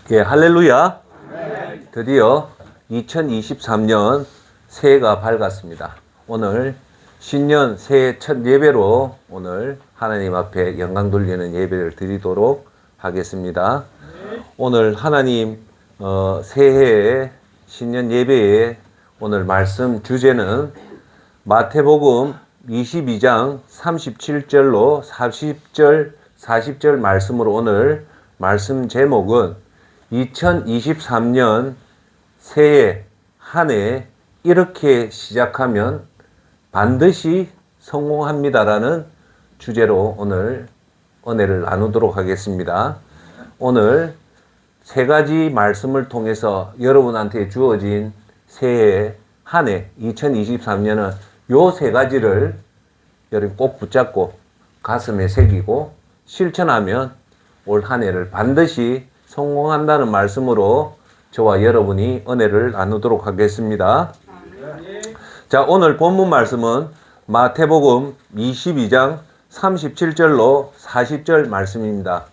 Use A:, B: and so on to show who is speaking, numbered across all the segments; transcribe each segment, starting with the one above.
A: 예, 할렐루야. 드디어 2023년 새해가 밝았습니다. 오늘 신년 새해 첫 예배로 오늘 하나님 앞에 영광 돌리는 예배를 드리도록 하겠습니다. 오늘 하나님 새해 신년 예배에 오늘 말씀 주제는 마태복음 22장 37절로 40절 말씀으로 오늘 말씀 제목은 2023년 새해 한 해 이렇게 시작하면 반드시 성공합니다라는 주제로 오늘 은혜를 나누도록 하겠습니다. 오늘 세 가지 말씀을 통해서 여러분한테 주어진 새해 한 해 2023년은 요 세 가지를 여러분 꼭 붙잡고 가슴에 새기고 실천하면 올 한 해를 반드시 성공한다는 말씀으로 저와 여러분이 은혜를 나누도록 하겠습니다. 자, 오늘 본문 말씀은 마태복음 22장 37절로 40절 말씀입니다.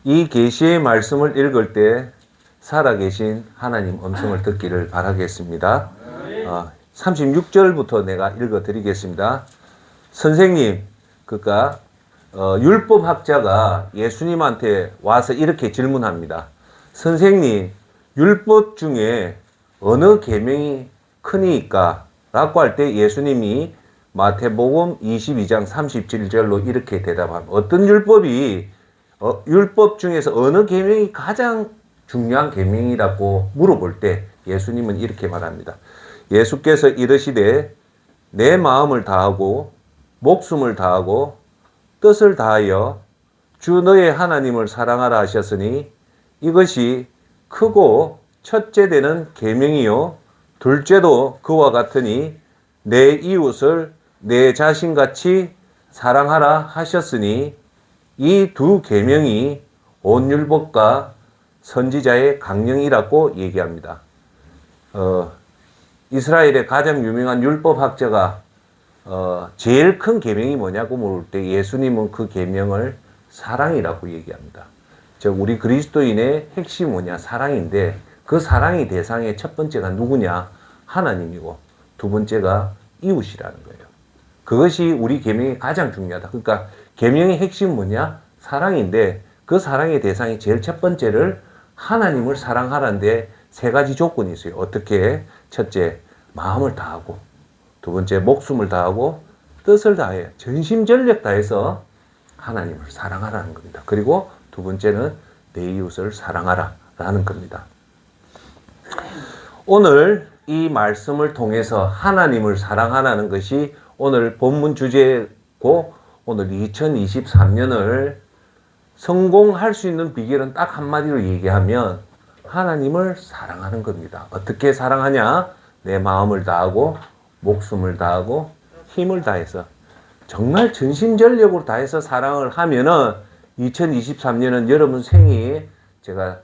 A: 이 계시의 말씀을 읽을 때 살아계신 하나님 음성을 듣기를 바라겠습니다. 36절부터 내가 읽어드리겠습니다. 선생님, 그러니까 율법학자가 예수님한테 와서 이렇게 질문합니다. 선생님, 율법 중에 어느 계명이 크니까? 라고 할 때 예수님이 마태복음 22장 37절로 이렇게 대답합니다. 어떤 율법이 율법 중에서 어느 계명이 가장 중요한 계명이라고 물어볼 때 예수님은 이렇게 말합니다. 예수께서 이르시되 내 마음을 다하고 목숨을 다하고 뜻을 다하여 주 너의 하나님을 사랑하라 하셨으니 이것이 크고 첫째 되는 계명이요 둘째도 그와 같으니 내 이웃을 내 자신같이 사랑하라 하셨으니 이 두 계명이 온 율법과 선지자의 강령이라고 얘기합니다. 이스라엘의 가장 유명한 율법학자가 제일 큰 계명이 뭐냐고 물을 때 예수님은 그 계명을 사랑이라고 얘기합니다. 즉 우리 그리스도인의 핵심이 뭐냐? 사랑인데 그 사랑의 대상의 첫 번째가 누구냐? 하나님이고 두 번째가 이웃이라는 거예요. 그것이 우리 계명이 가장 중요하다. 그러니까 계명의 핵심은 뭐냐? 사랑인데 그 사랑의 대상이 제일 첫 번째를 하나님을 사랑하라는데 세 가지 조건이 있어요. 어떻게? 첫째, 마음을 다하고 두 번째, 목숨을 다하고 뜻을 다해 전심전력 다해서 하나님을 사랑하라는 겁니다. 그리고 두 번째는 내 이웃을 사랑하라라는 겁니다. 오늘 이 말씀을 통해서 하나님을 사랑하라는 것이 오늘 본문 주제고 오늘 2023년을 성공할 수 있는 비결은 딱 한마디로 얘기하면 하나님을 사랑하는 겁니다. 어떻게 사랑하냐? 내 마음을 다하고 목숨을 다하고 힘을 다해서 정말 전심전력으로 다해서 사랑을 하면은 2023년은 여러분 생애에 제가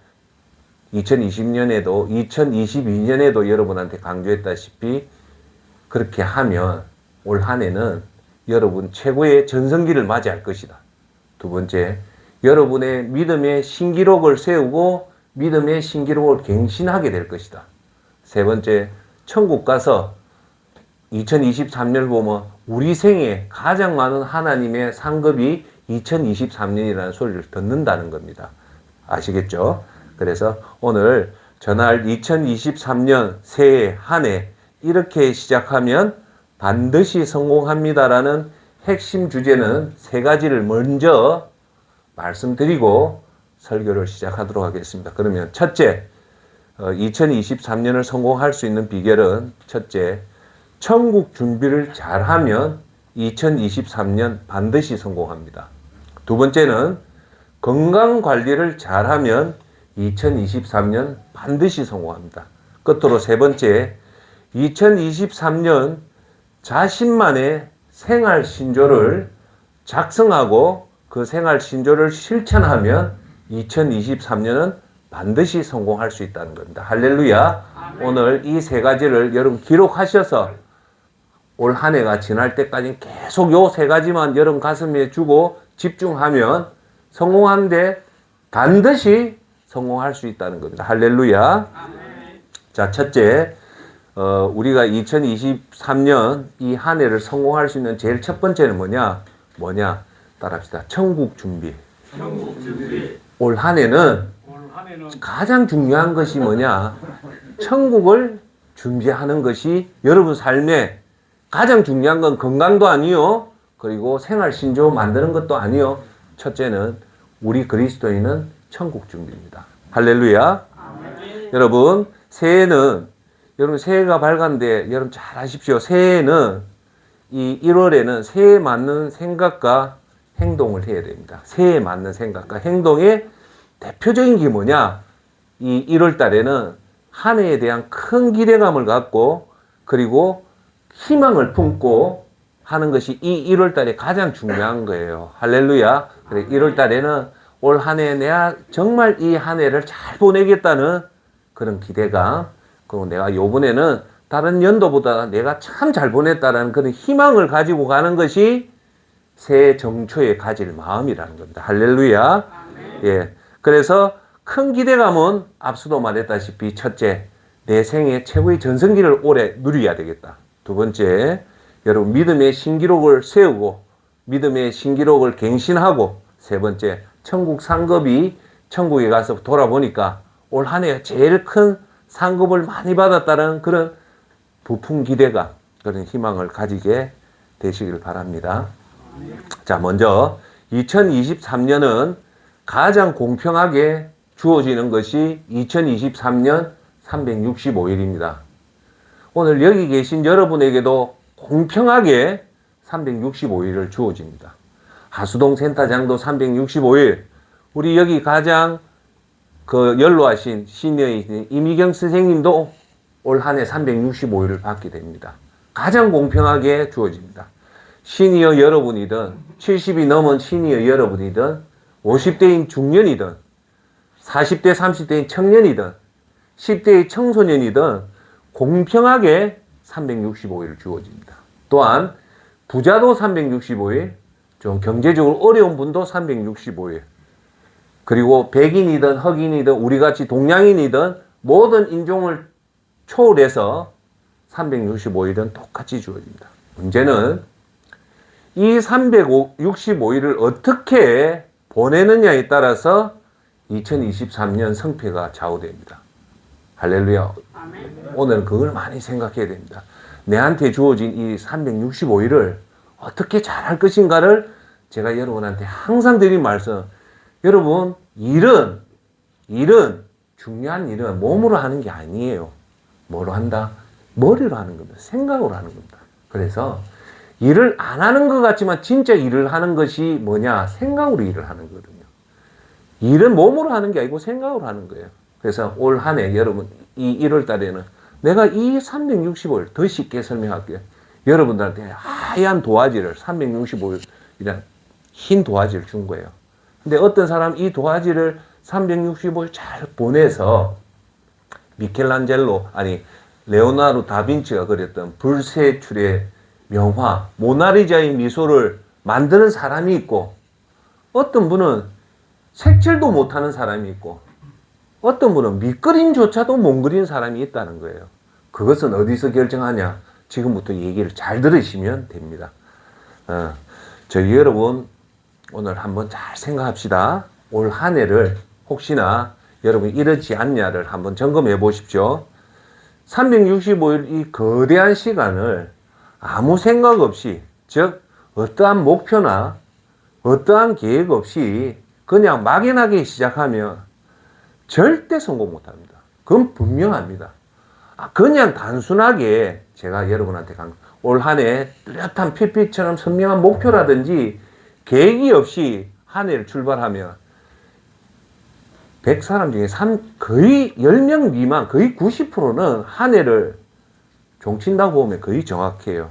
A: 2020년에도 2022년에도 여러분한테 강조했다시피 그렇게 하면 올 한 해는 여러분 최고의 전성기를 맞이할 것이다. 두 번째, 여러분의 믿음의 신기록을 세우고 믿음의 신기록을 갱신하게 될 것이다. 세 번째, 천국 가서 2023년을 보면 우리 생에 가장 많은 하나님의 상급이 2023년이라는 소리를 듣는다는 겁니다. 아시겠죠? 그래서 오늘 전할 2023년 새해 한 해 이렇게 시작하면 반드시 성공합니다라는 핵심 주제는 세 가지를 먼저 말씀드리고 설교를 시작하도록 하겠습니다. 그러면 첫째, 2023년을 성공할 수 있는 비결은 첫째, 천국 준비를 잘하면 2023년 반드시 성공합니다. 두 번째는 건강 관리를 잘하면 2023년 반드시 성공합니다. 끝으로 세 번째, 2023년 자신만의 생활 신조를 작성하고 그 생활 신조를 실천하면 2023년은 반드시 성공할 수 있다는 겁니다. 할렐루야. 오늘 이 세 가지를 여러분 기록하셔서 올 한 해가 지날 때까지 계속 요 세 가지만 여러분 가슴에 주고 집중하면 성공하는데 반드시 성공할 수 있다는 겁니다. 할렐루야. 자, 첫째, 우리가 2023년 이 한 해를 성공할 수 있는 제일 첫 번째는 뭐냐? 따라합시다. 천국 준비. 올 한 해는 가장 중요한 것이 뭐냐? 천국을 준비하는 것이 여러분 삶에 가장 중요한 건 건강도 아니요. 그리고 생활 신조 만드는 것도 아니요. 첫째는 우리 그리스도인은 천국 준비입니다. 할렐루야. 여러분, 여러분 새해가 밝았는데 여러분 잘 아십시오. 새해는 이 1월에는 새해에 맞는 생각과 행동을 해야 됩니다. 새해에 맞는 생각과 행동의 대표적인 게 뭐냐? 이 1월 달에는 한 해에 대한 큰 기대감을 갖고 그리고 희망을 품고 하는 것이 이 1월 달에 가장 중요한 거예요. 할렐루야. 그래 1월 달에는 올 한 해 내가 정말 이 한 해를 잘 보내겠다는 그런 기대감, 그리고 내가 요번에는 다른 연도보다 내가 참 잘 보냈다라는 그런 희망을 가지고 가는 것이 새해 정초에 가질 마음이라는 겁니다. 할렐루야. 예. 그래서 큰 기대감은 앞서도 말했다시피 첫째, 내 생애 최고의 전성기를 올해 누려야 되겠다. 두 번째, 여러분 믿음의 신기록을 세우고 믿음의 신기록을 갱신하고 세 번째, 천국 상급이 천국에 가서 돌아보니까 올 한 해 제일 큰 상급을 많이 받았다는 그런 부푼 기대감, 그런 희망을 가지게 되시길 바랍니다. 자, 먼저 2023년은 가장 공평하게 주어지는 것이 2023년 365일입니다. 오늘 여기 계신 여러분에게도 공평하게 365일을 주어집니다. 하수동 센터장도 365일, 우리 여기 가장 연로하신 시니어이신 이미경 선생님도 올 한 해 365일을 받게 됩니다. 가장 공평하게 주어집니다. 시니어 여러분이든 70이 넘은 시니어 여러분이든 50대인 중년이든 40대 30대인 청년이든 10대의 청소년이든 공평하게 365일 주어집니다. 또한 부자도 365일, 좀 경제적으로 어려운 분도 365일, 그리고 백인이든 흑인이든 우리같이 동양인이든 모든 인종을 초월해서 365일은 똑같이 주어집니다. 문제는 이 365일을 어떻게 보내느냐에 따라서 2023년 성패가 좌우됩니다. 할렐루야. 오늘은 그걸 많이 생각해야 됩니다. 내한테 주어진 이 365일을 어떻게 잘할 것인가를 제가 여러분한테 항상 드린 말씀, 여러분 일은 중요한 일은 몸으로 하는 게 아니에요. 뭐로 한다? 머리로 하는 겁니다. 생각으로 하는 겁니다. 그래서 일을 안 하는 것 같지만 진짜 일을 하는 것이 뭐냐? 생각으로 일을 하는 거거든요. 일은 몸으로 하는 게 아니고 생각으로 하는 거예요. 그래서 올 한 해 여러분 이 1월 달에는 내가 이 365일 더 쉽게 설명할게요. 여러분들한테 하얀 도화지를 365일이란 흰 도화지를 준 거예요. 근데 어떤 사람 이 도화지를 365일 잘 보내서 레오나르도 다빈치가 그렸던 불세출의 명화 모나리자의 미소를 만드는 사람이 있고, 어떤 분은 색칠도 못하는 사람이 있고, 어떤 분은 밑그림조차도 못 그리는 사람이 있다는 거예요. 그것은 어디서 결정하냐? 지금부터 얘기를 잘 들으시면 됩니다. 저희 여러분 오늘 한번 잘 생각합시다. 올 한 해를 혹시나 여러분이 이렇지 않냐를 한번 점검해 보십시오. 365일 이 거대한 시간을 아무 생각 없이, 즉 어떠한 목표나 어떠한 계획 없이 그냥 막연하게 시작하면 절대 성공 못합니다. 그건 분명합니다. 그냥 단순하게 제가 여러분한테 올 한 해 뚜렷한 PPT처럼 선명한 목표라든지 계획이 없이 한 해를 출발하면 100사람 중에 거의 10명 미만, 거의 90%는 한 해를 종친다고 보면 거의 정확해요.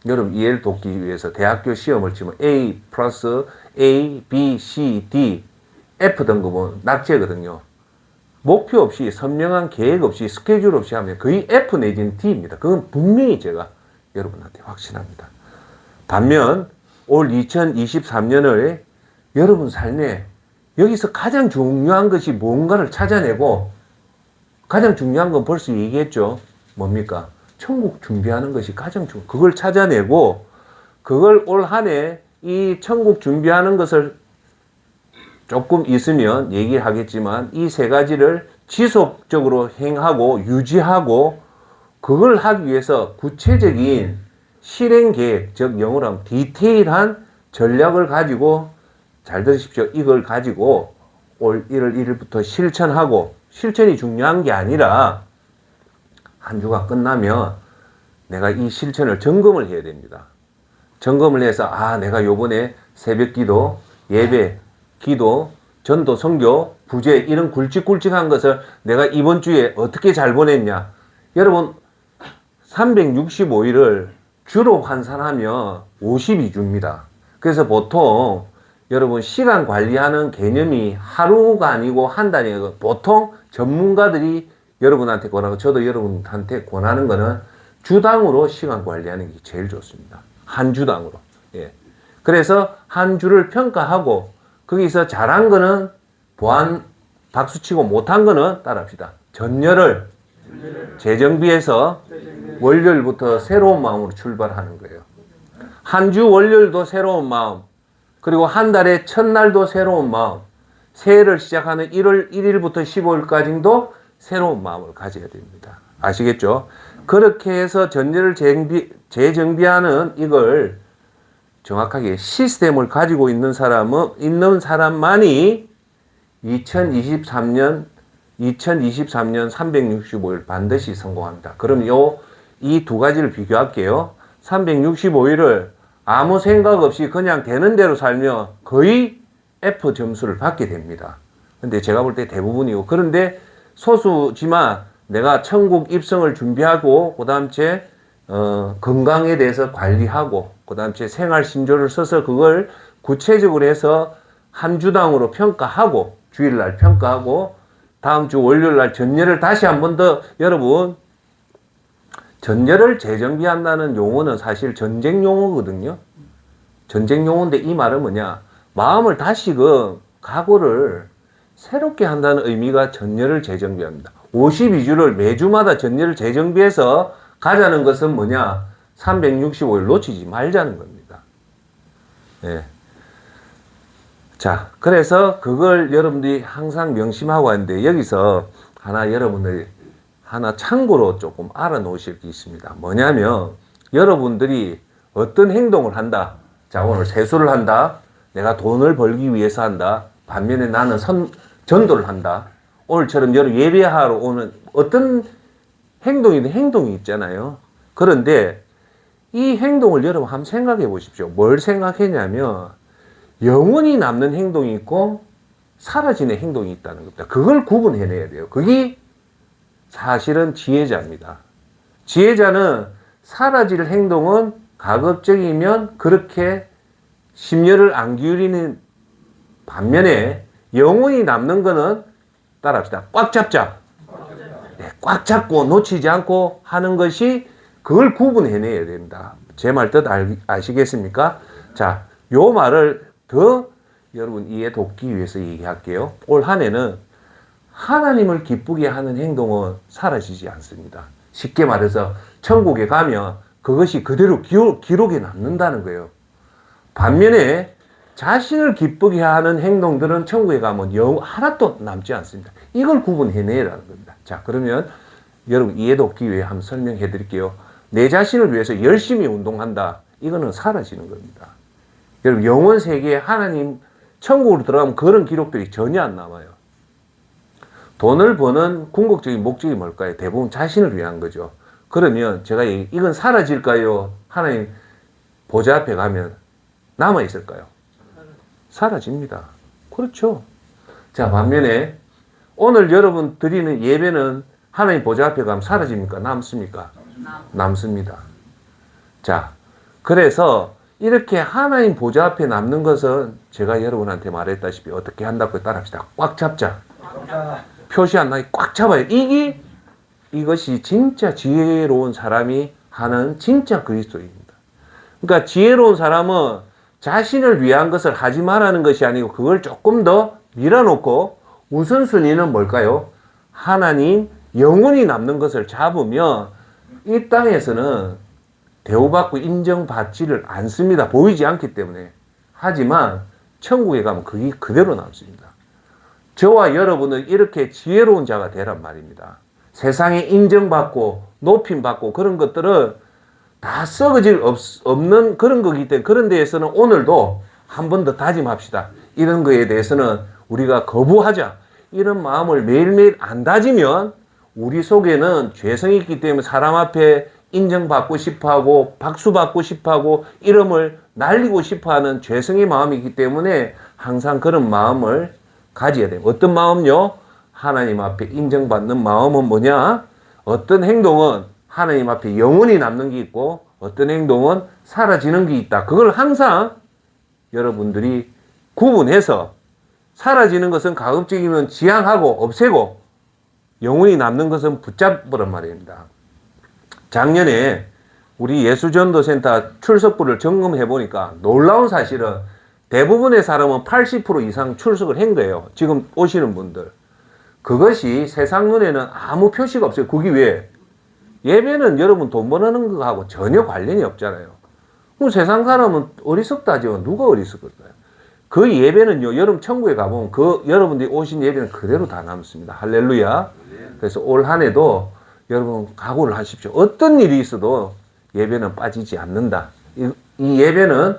A: 여러분 이해를 돕기 위해서 대학교 시험을 치면 A 플러스 A, B, C, D, F 등급은 낙제거든요. 목표 없이, 선명한 계획 없이, 스케줄 없이 하면 거의 F 내지는 D입니다. 그건 분명히 제가 여러분한테 확신합니다. 반면 올 2023년을 여러분 삶에 여기서 가장 중요한 것이 뭔가를 찾아내고, 가장 중요한 건 벌써 얘기했죠. 뭡니까? 천국 준비하는 것이 가장 중요해요. 그걸 찾아내고, 그걸 올 한 해 이 천국 준비하는 것을 조금 있으면 얘기하겠지만, 이 세 가지를 지속적으로 행하고 유지하고, 그걸 하기 위해서 구체적인 실행 계획, 즉 영어로 하면 디테일한 전략을 가지고, 잘 들으십시오. 이걸 가지고 올 1월 1일부터 실천하고, 실천이 중요한 게 아니라 한 주가 끝나면 내가 이 실천을 점검을 해야 됩니다. 점검을 해서 내가 요번에 새벽 기도, 예배, 기도, 전도, 선교, 부재 이런 굵직굵직한 것을 내가 이번 주에 어떻게 잘 보냈냐. 여러분 365일을 주로 환산하면 52주입니다. 그래서 보통 여러분 시간 관리하는 개념이 하루가 아니고 한 달이고, 보통 전문가들이 여러분한테 권하고 저도 여러분한테 권하는 거는 주당으로 시간 관리하는 게 제일 좋습니다. 한 주당으로. 예. 그래서 한 주를 평가하고 거기서 잘한 거는 박수치고 못한 거는 따라합시다. 전열을 재정비해서 월요일부터 새로운 마음으로 출발하는 거예요. 한 주 월요일도 새로운 마음, 그리고 한 달의 첫날도 새로운 마음, 새해를 시작하는 1월 1일부터 15일까지도 새로운 마음을 가져야 됩니다. 아시겠죠? 그렇게 해서 전열을 재정비하는 이걸 정확하게 시스템을 가지고 있는 사람만이 2023년 365일 반드시 성공합니다. 그럼 이 두 가지를 비교할게요. 365일을 아무 생각 없이 그냥 되는 대로 살면 거의 F 점수를 받게 됩니다. 근데 제가 볼 때 대부분이고, 그런데 소수지만 내가 천국 입성을 준비하고, 그 다음 건강에 대해서 관리하고, 그 다음 생활 신조를 써서 그걸 구체적으로 해서 한 주당으로 평가하고, 주일날 평가하고, 다음 주 월요일날 전열을 다시 한 번 더, 여러분 전열을 재정비한다는 용어는 사실 전쟁 용어거든요. 전쟁 용어인데 이 말은 뭐냐? 마음을 다시금 각오를 새롭게 한다는 의미가 전열을 재정비합니다. 52주를 매주마다 전열을 재정비해서 가자는 것은 뭐냐? 365일 놓치지 말자는 겁니다. 예. 자, 그래서 그걸 여러분들이 항상 명심하고 하는데, 여기서 여러분들이 하나 참고로 조금 알아놓으실 게 있습니다. 뭐냐면, 여러분들이 어떤 행동을 한다. 자, 오늘 세수를 한다. 내가 돈을 벌기 위해서 한다. 반면에 나는 전도를 한다. 오늘처럼 여러분 예배하러 오는 어떤 행동이든 행동이 있잖아요. 그런데 이 행동을 여러분 한번 생각해 보십시오. 뭘 생각했냐면, 영원히 남는 행동이 있고 사라지는 행동이 있다는 겁니다. 그걸 구분해내야 돼요. 그게 사실은 지혜자입니다. 지혜자는 사라질 행동은 가급적이면 그렇게 심려를 안 기울이는 반면에, 영원히 남는 거는 따라합시다. 꽉 잡자. 네, 꽉 잡고 놓치지 않고 하는 것이, 그걸 구분해내야 됩니다. 제 말 뜻 아시겠습니까? 자, 요 말을 더 여러분 이해 돕기 위해서 얘기할게요. 올 한 해는 하나님을 기쁘게 하는 행동은 사라지지 않습니다. 쉽게 말해서 천국에 가면 그것이 그대로 기록에 남는다는 거예요. 반면에 자신을 기쁘게 하는 행동들은 천국에 가면 하나도 남지 않습니다. 이걸 구분해내라는 겁니다. 자, 그러면 여러분 이해 돕기 위해 한번 설명해 드릴게요. 내 자신을 위해서 열심히 운동한다. 이거는 사라지는 겁니다. 여러분 영원 세계에 하나님 천국으로 들어가면 그런 기록들이 전혀 안 남아요. 돈을 버는 궁극적인 목적이 뭘까요? 대부분 자신을 위한 거죠. 그러면 제가 이건 사라질까요? 하나님 보좌 앞에 가면 남아 있을까요? 사라집니다. 그렇죠. 자, 반면에 오늘 여러분 드리는 예배는 하나님 보좌 앞에 가면 사라집니까? 남습니까? 남습니다. 자, 그래서 이렇게 하나님 보좌 앞에 남는 것은 제가 여러분한테 말했다시피 어떻게 한다고 따라합시다. 꽉 잡자. 표시 안 나게 꽉 잡아요. 이것이 진짜 지혜로운 사람이 하는 진짜 그리스도입니다. 그러니까 지혜로운 사람은 자신을 위한 것을 하지 말라는 것이 아니고 그걸 조금 더 밀어놓고 우선순위는 뭘까요? 하나님 영원히 남는 것을 잡으면 이 땅에서는 대우받고 인정받지를 않습니다. 보이지 않기 때문에. 하지만 천국에 가면 그게 그대로 남습니다. 저와 여러분은 이렇게 지혜로운 자가 되란 말입니다. 세상에 인정받고 높임받고 그런 것들은 다 썩어질 없는 그런 거기 때문에 그런 데에서는 오늘도 한 번 더 다짐합시다. 이런 거에 대해서는 우리가 거부하자. 이런 마음을 매일매일 안 다지면 우리 속에는 죄성이 있기 때문에 사람 앞에 인정받고 싶어하고 박수받고 싶어하고 이름을 날리고 싶어하는 죄성의 마음이 있기 때문에 항상 그런 마음을 가져야 돼요. 어떤 마음요? 하나님 앞에 인정받는 마음은 뭐냐? 어떤 행동은 하나님 앞에 영원히 남는 게 있고 어떤 행동은 사라지는 게 있다. 그걸 항상 여러분들이 구분해서 사라지는 것은 가급적이면 지양하고 없애고 영원히 남는 것은 붙잡으란 말입니다. 작년에 우리 예수전도센터 출석부를 점검해 보니까 놀라운 사실은 대부분의 사람은 80% 이상 출석을 한 거예요. 지금 오시는 분들. 그것이 세상 눈에는 아무 표시가 없어요. 그게 왜? 예배는 여러분 돈 버는 거하고 전혀 관련이 없잖아요. 그럼 세상 사람은 어리석다지만 누가 어리석을까요? 그 예배는요, 여러분 천국에 가보면 그 여러분들이 오신 예배는 그대로 다 남습니다. 할렐루야. 그래서 올 한 해도 여러분 각오를 하십시오. 어떤 일이 있어도 예배는 빠지지 않는다. 이 예배는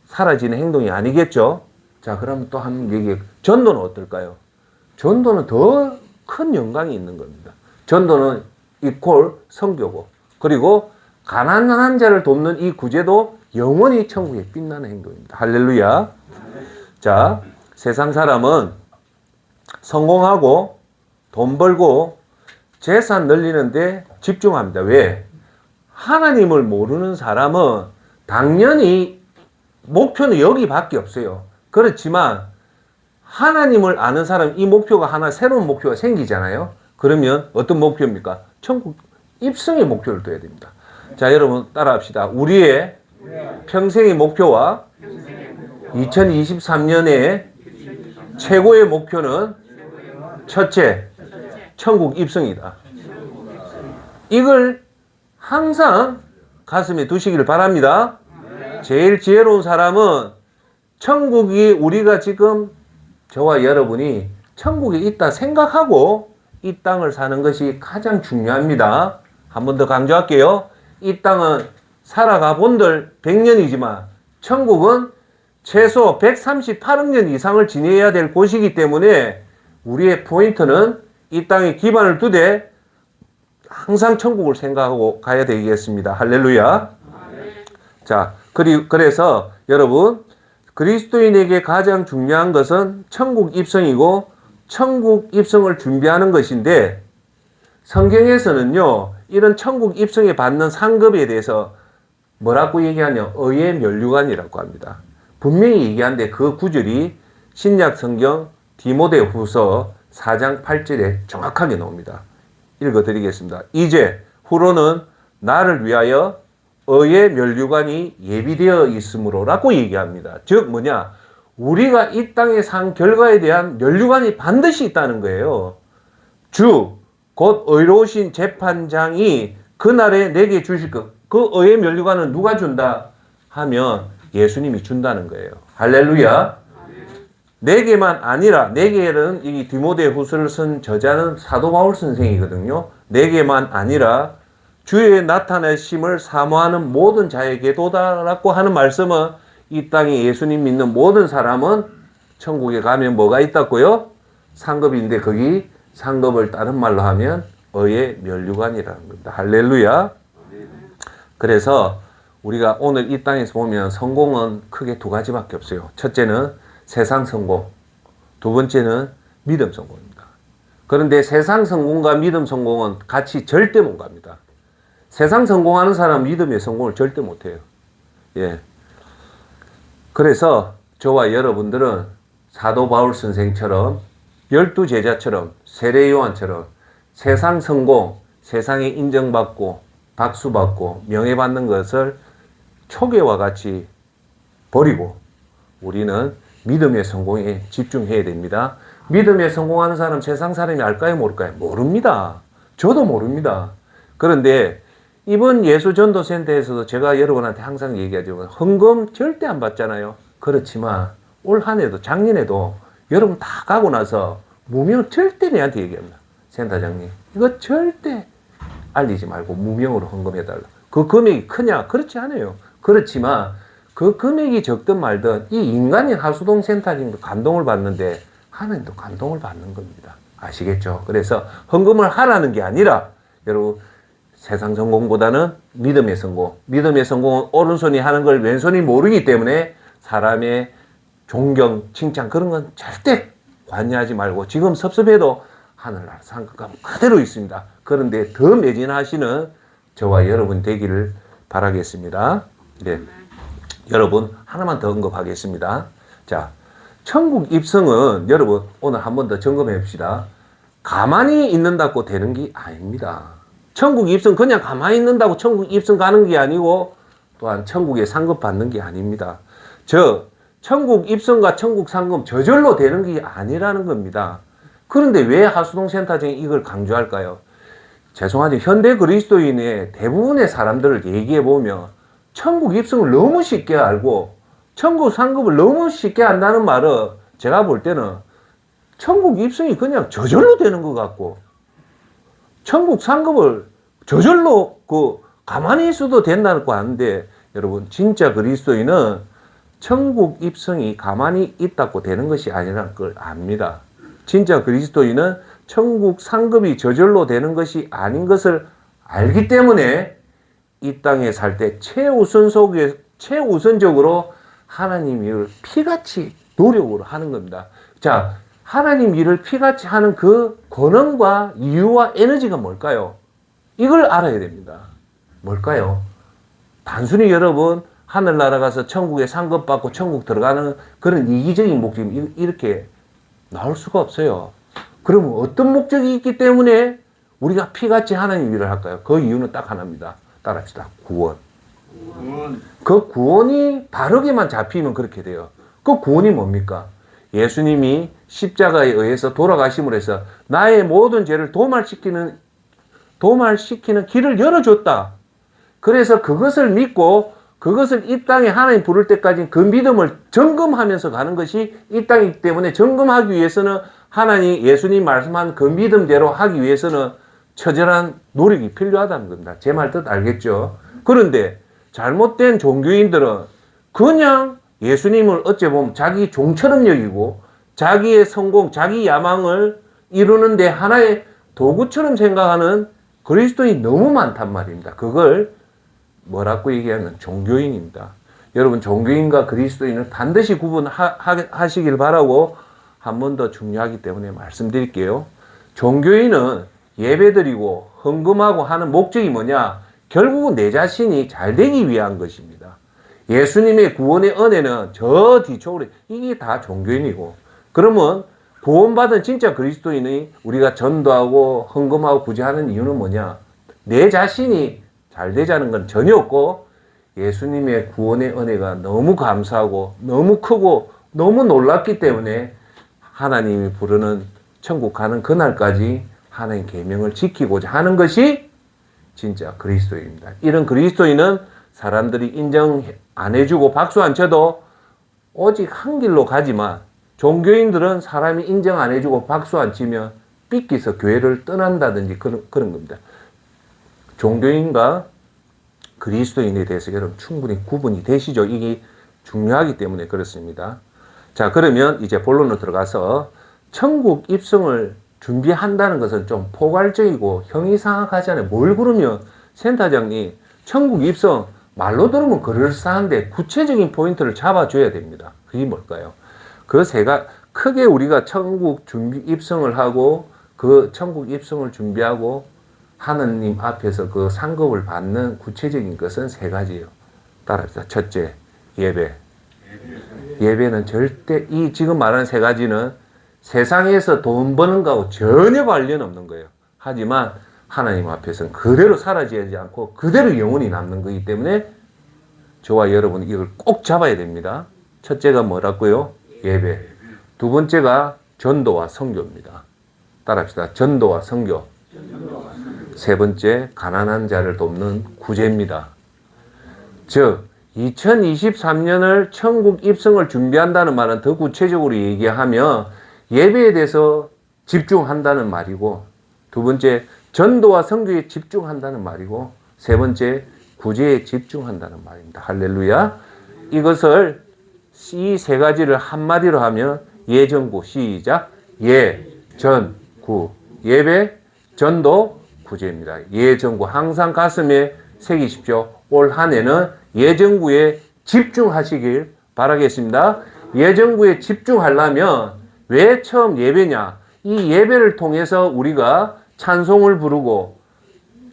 A: 사라지는 행동이 아니겠죠? 자, 그럼 또 한 얘기, 전도는 어떨까요? 전도는 더 큰 영광이 있는 겁니다. 전도는 이퀄 성교고, 그리고 가난한 자를 돕는 이 구제도 영원히 천국에 빛나는 행동입니다. 할렐루야. 자, 세상 사람은 성공하고 돈 벌고 재산 늘리는데 집중합니다. 왜? 하나님을 모르는 사람은 당연히 목표는 여기밖에 없어요. 그렇지만 하나님을 아는 사람, 이 목표가 하나 새로운 목표가 생기잖아요. 그러면 어떤 목표입니까? 천국 입성의 목표를 둬야 됩니다. 자, 여러분 따라합시다. 우리의 평생의 목표와 2023년의 최고의 목표는 첫째, 천국 입성이다. 이걸 항상 가슴에 두시기를 바랍니다. 제일 지혜로운 사람은 천국이 우리가 지금 저와 여러분이 천국에 있다 생각하고 이 땅을 사는 것이 가장 중요합니다. 한 번 더 강조할게요. 이 땅은 살아가 본들 100년이지만 천국은 최소 138억 년 이상을 지내야 될 곳이기 때문에 우리의 포인트는 이 땅에 기반을 두되 항상 천국을 생각하고 가야 되겠습니다. 할렐루야. 자, 그래서 여러분 그리스도인에게 가장 중요한 것은 천국 입성이고 천국 입성을 준비하는 것인데 성경에서는요 이런 천국 입성에 받는 상급에 대해서 뭐라고 얘기하냐? 의의 면류관이라고 합니다. 분명히 얘기하는데 그 구절이 신약 성경 디모데후서 4장 8절에 정확하게 나옵니다. 읽어드리겠습니다. 이제 후로는 나를 위하여 의의 면류관이 예비되어 있으므로 라고 얘기합니다. 즉 뭐냐? 우리가 이 땅에 산 결과에 대한 면류관이 반드시 있다는 거예요. 주, 곧 의로우신 재판장이 그날에 내게 주실 것. 그 의의 면류관은 누가 준다? 하면 예수님이 준다는 거예요. 할렐루야. 내게만 아니라, 내게는 이 디모데후서를 쓴 저자는 사도 바울 선생이거든요. 내게만 아니라 주의 나타내심을 사모하는 모든 자에게도다라고 하는 말씀은 이 땅에 예수님 믿는 모든 사람은 천국에 가면 뭐가 있다고요? 상급인데 거기 상급을 다른 말로 하면 의의 면류관이라는 겁니다. 할렐루야. 그래서 우리가 오늘 이 땅에서 보면 성공은 크게 두 가지밖에 없어요. 첫째는 세상 성공, 두 번째는 믿음 성공입니다. 그런데 세상 성공과 믿음 성공은 같이 절대 못 갑니다. 세상 성공하는 사람은 믿음의 성공을 절대 못해요. 예. 그래서 저와 여러분들은 사도 바울 선생처럼 12제자처럼 세례 요한처럼 세상 성공, 세상에 인정받고 박수받고 명예받는 것을 초계와 같이 버리고 우리는 믿음의 성공에 집중해야 됩니다. 믿음에 성공하는 사람 세상 사람이 알까요, 모를까요? 모릅니다. 저도 모릅니다. 그런데 이번 예수전도센터에서도 제가 여러분한테 항상 얘기하지만 헌금 절대 안 받잖아요. 그렇지만 올 한 해도 작년에도 여러분 다 가고 나서 무명 절대 내한테 얘기합니다. 센터장님, 이거 절대 알리지 말고 무명으로 헌금해달라. 그 금액이 크냐? 그렇지 않아요. 그렇지만 그 금액이 적든 말든 이 인간인 하수동 센터장님도 감동을 받는데 하나님도 감동을 받는 겁니다. 아시겠죠? 그래서 헌금을 하라는 게 아니라 여러분 세상 성공보다는 믿음의 성공. 믿음의 성공은 오른손이 하는 걸 왼손이 모르기 때문에 사람의 존경, 칭찬 그런 건 절대 관여하지 말고 지금 섭섭해도 하늘나라 상급감 그대로 있습니다. 그런데 더 매진하시는 저와 여러분 되기를 바라겠습니다. 네. 여러분 하나만 더 언급하겠습니다. 자, 천국 입성은 여러분 오늘 한 번 더 점검해 봅시다. 가만히 있는다고 되는 게 아닙니다. 천국 입성 그냥 가만히 있는다고 천국 입성 가는 게 아니고 또한 천국에 상급 받는 게 아닙니다. 천국 입성과 천국 상급 저절로 되는 게 아니라는 겁니다. 그런데 왜 하수동 센터장이 이걸 강조할까요? 죄송하지만 현대 그리스도인의 대부분의 사람들을 얘기해 보면 천국 입성을 너무 쉽게 알고 천국 상급을 너무 쉽게 안다는 말은 제가 볼 때는 천국 입성이 그냥 저절로 되는 것 같고 천국 상급을 저절로 가만히 있어도 된다는 거 아는데 여러분 진짜 그리스도인은 천국 입성이 가만히 있다고 되는 것이 아니라는 걸 압니다. 진짜 그리스도인은 천국 상급이 저절로 되는 것이 아닌 것을 알기 때문에 이 땅에 살 때 최우선적으로 하나님 일을 피같이 노력으로 하는 겁니다. 자, 하나님 일을 피같이 하는 그 권한과 이유와 에너지가 뭘까요? 이걸 알아야 됩니다. 뭘까요? 단순히 여러분 하늘나라 가서 천국에 상급 받고 천국 들어가는 그런 이기적인 목적이 이렇게 나올 수가 없어요. 그러면 어떤 목적이 있기 때문에 우리가 피같이 하나님 일을 할까요? 그 이유는 딱 하나입니다. 따라합시다. 구원. 그 구원이 바르게만 잡히면 그렇게 돼요. 그 구원이 뭡니까? 예수님이 십자가에 의해서 돌아가심으로 해서 나의 모든 죄를 도말시키는 길을 열어줬다. 그래서 그것을 믿고 그것을 이 땅에 하나님 부를 때까지 그 믿음을 점검하면서 가는 것이 이 땅이기 때문에 점검하기 위해서는 하나님 예수님 말씀한 그 믿음대로 하기 위해서는 처절한 노력이 필요하다는 겁니다. 제 말 뜻 알겠죠? 그런데 잘못된 종교인들은 그냥 예수님을 어찌 보면 자기 종처럼 여기고 자기의 성공, 자기 야망을 이루는데 하나의 도구처럼 생각하는 그리스도인이 너무 많단 말입니다. 그걸 뭐라고 얘기하면 종교인입니다. 여러분 종교인과 그리스도인을 반드시 구분하시길 바라고 한 번 더 중요하기 때문에 말씀드릴게요. 종교인은 예배드리고 헌금하고 하는 목적이 뭐냐? 결국은 내 자신이 잘 되기 위한 것입니다. 예수님의 구원의 은혜는 저 뒤쪽으로 이게 다 종교인이고 그러면 구원받은 진짜 그리스도인이 우리가 전도하고 헌금하고 굳이 하는 이유는 뭐냐? 내 자신이 잘 되자는 건 전혀 없고 예수님의 구원의 은혜가 너무 감사하고 너무 크고 너무 놀랍기 때문에 하나님이 부르는 천국 가는 그날까지 하나님 계명을 지키고자 하는 것이 진짜 그리스도인입니다. 이런 그리스도인은 사람들이 인정 안 해주고 박수 안 쳐도 오직 한 길로 가지만 종교인들은 사람이 인정 안 해주고 박수 안 치면 삐끼서 교회를 떠난다든지 그런 겁니다. 종교인과 그리스도인에 대해서 여러분 충분히 구분이 되시죠? 이게 중요하기 때문에 그렇습니다. 자, 그러면 이제 본론으로 들어가서 천국 입성을 준비한다는 것은 좀 포괄적이고 형이상하잖아요. 뭘 그러면 센터장님 천국 입성 말로 들으면 그럴싸한데 구체적인 포인트를 잡아줘야 됩니다. 그게 뭘까요? 그 크게 우리가 천국 준비 입성을 하고 그 천국 입성을 준비하고 하느님 앞에서 그 상급을 받는 구체적인 것은 세 가지예요. 따라합시다. 첫째, 예배. 예배는 절대 지금 말하는 세 가지는 세상에서 돈 버는 거하고 전혀 관련 없는 거예요. 하지만 하나님 앞에서는 그대로 사라지지 않고 그대로 영원히 남는 거기 때문에 저와 여러분이 이걸 꼭 잡아야 됩니다. 첫째가 뭐라고요? 예배. 두 번째가 전도와 선교입니다. 따라합시다. 전도와 선교. 세 번째, 가난한 자를 돕는 구제입니다. 즉 2023년을 천국 입성을 준비한다는 말은 더 구체적으로 얘기하면 예배에 대해서 집중한다는 말이고, 두 번째 전도와 선교에 집중한다는 말이고, 세 번째 구제에 집중한다는 말입니다. 할렐루야. 이것을 이 세 가지를 한마디로 하면 예전구. 시작. 예, 전, 구. 예배, 전도, 구제입니다. 예전구. 항상 가슴에 새기십시오. 올 한 해는 예전구에 집중하시길 바라겠습니다. 예전구에 집중하려면 왜 처음 예배냐? 이 예배를 통해서 우리가 찬송을 부르고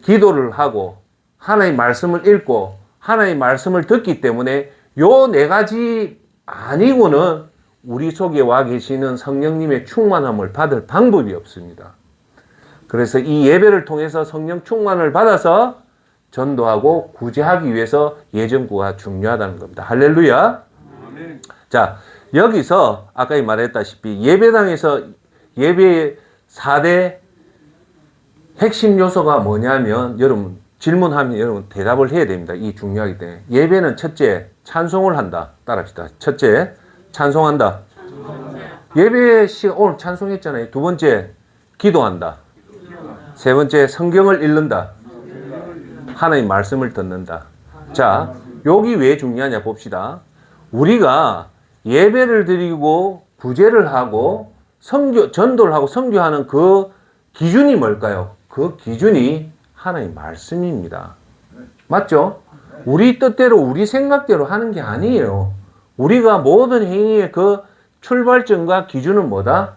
A: 기도를 하고 하나님의 말씀을 읽고 하나님의 말씀을 듣기 때문에 요 네 가지 아니고는 우리 속에 와 계시는 성령님의 충만함을 받을 방법이 없습니다. 그래서 이 예배를 통해서 성령 충만을 받아서 전도하고 구제하기 위해서 예전구가 중요하다는 겁니다. 할렐루야. 아멘. 자, 여기서 아까 말했다시피 예배당에서 예배의 4대 핵심 요소가 뭐냐면, 여러분 질문하면 여러분 대답을 해야 됩니다. 이 중요하기 때문에. 예배는 첫째, 찬송을 한다. 따라합시다. 첫째, 찬송한다. 예배 시간 오늘 찬송했잖아요. 두 번째, 기도한다. 세 번째, 성경을 읽는다. 하나님 말씀을 듣는다. 자, 여기 왜 중요하냐 봅시다. 우리가 예배를 드리고 구제를 하고 전도를 하고 선교하는 그 기준이 뭘까요? 그 기준이 하나님 말씀입니다. 맞죠? 우리 뜻대로 우리 생각대로 하는 게 아니에요. 우리가 모든 행위의 그 출발점과 기준은 뭐다?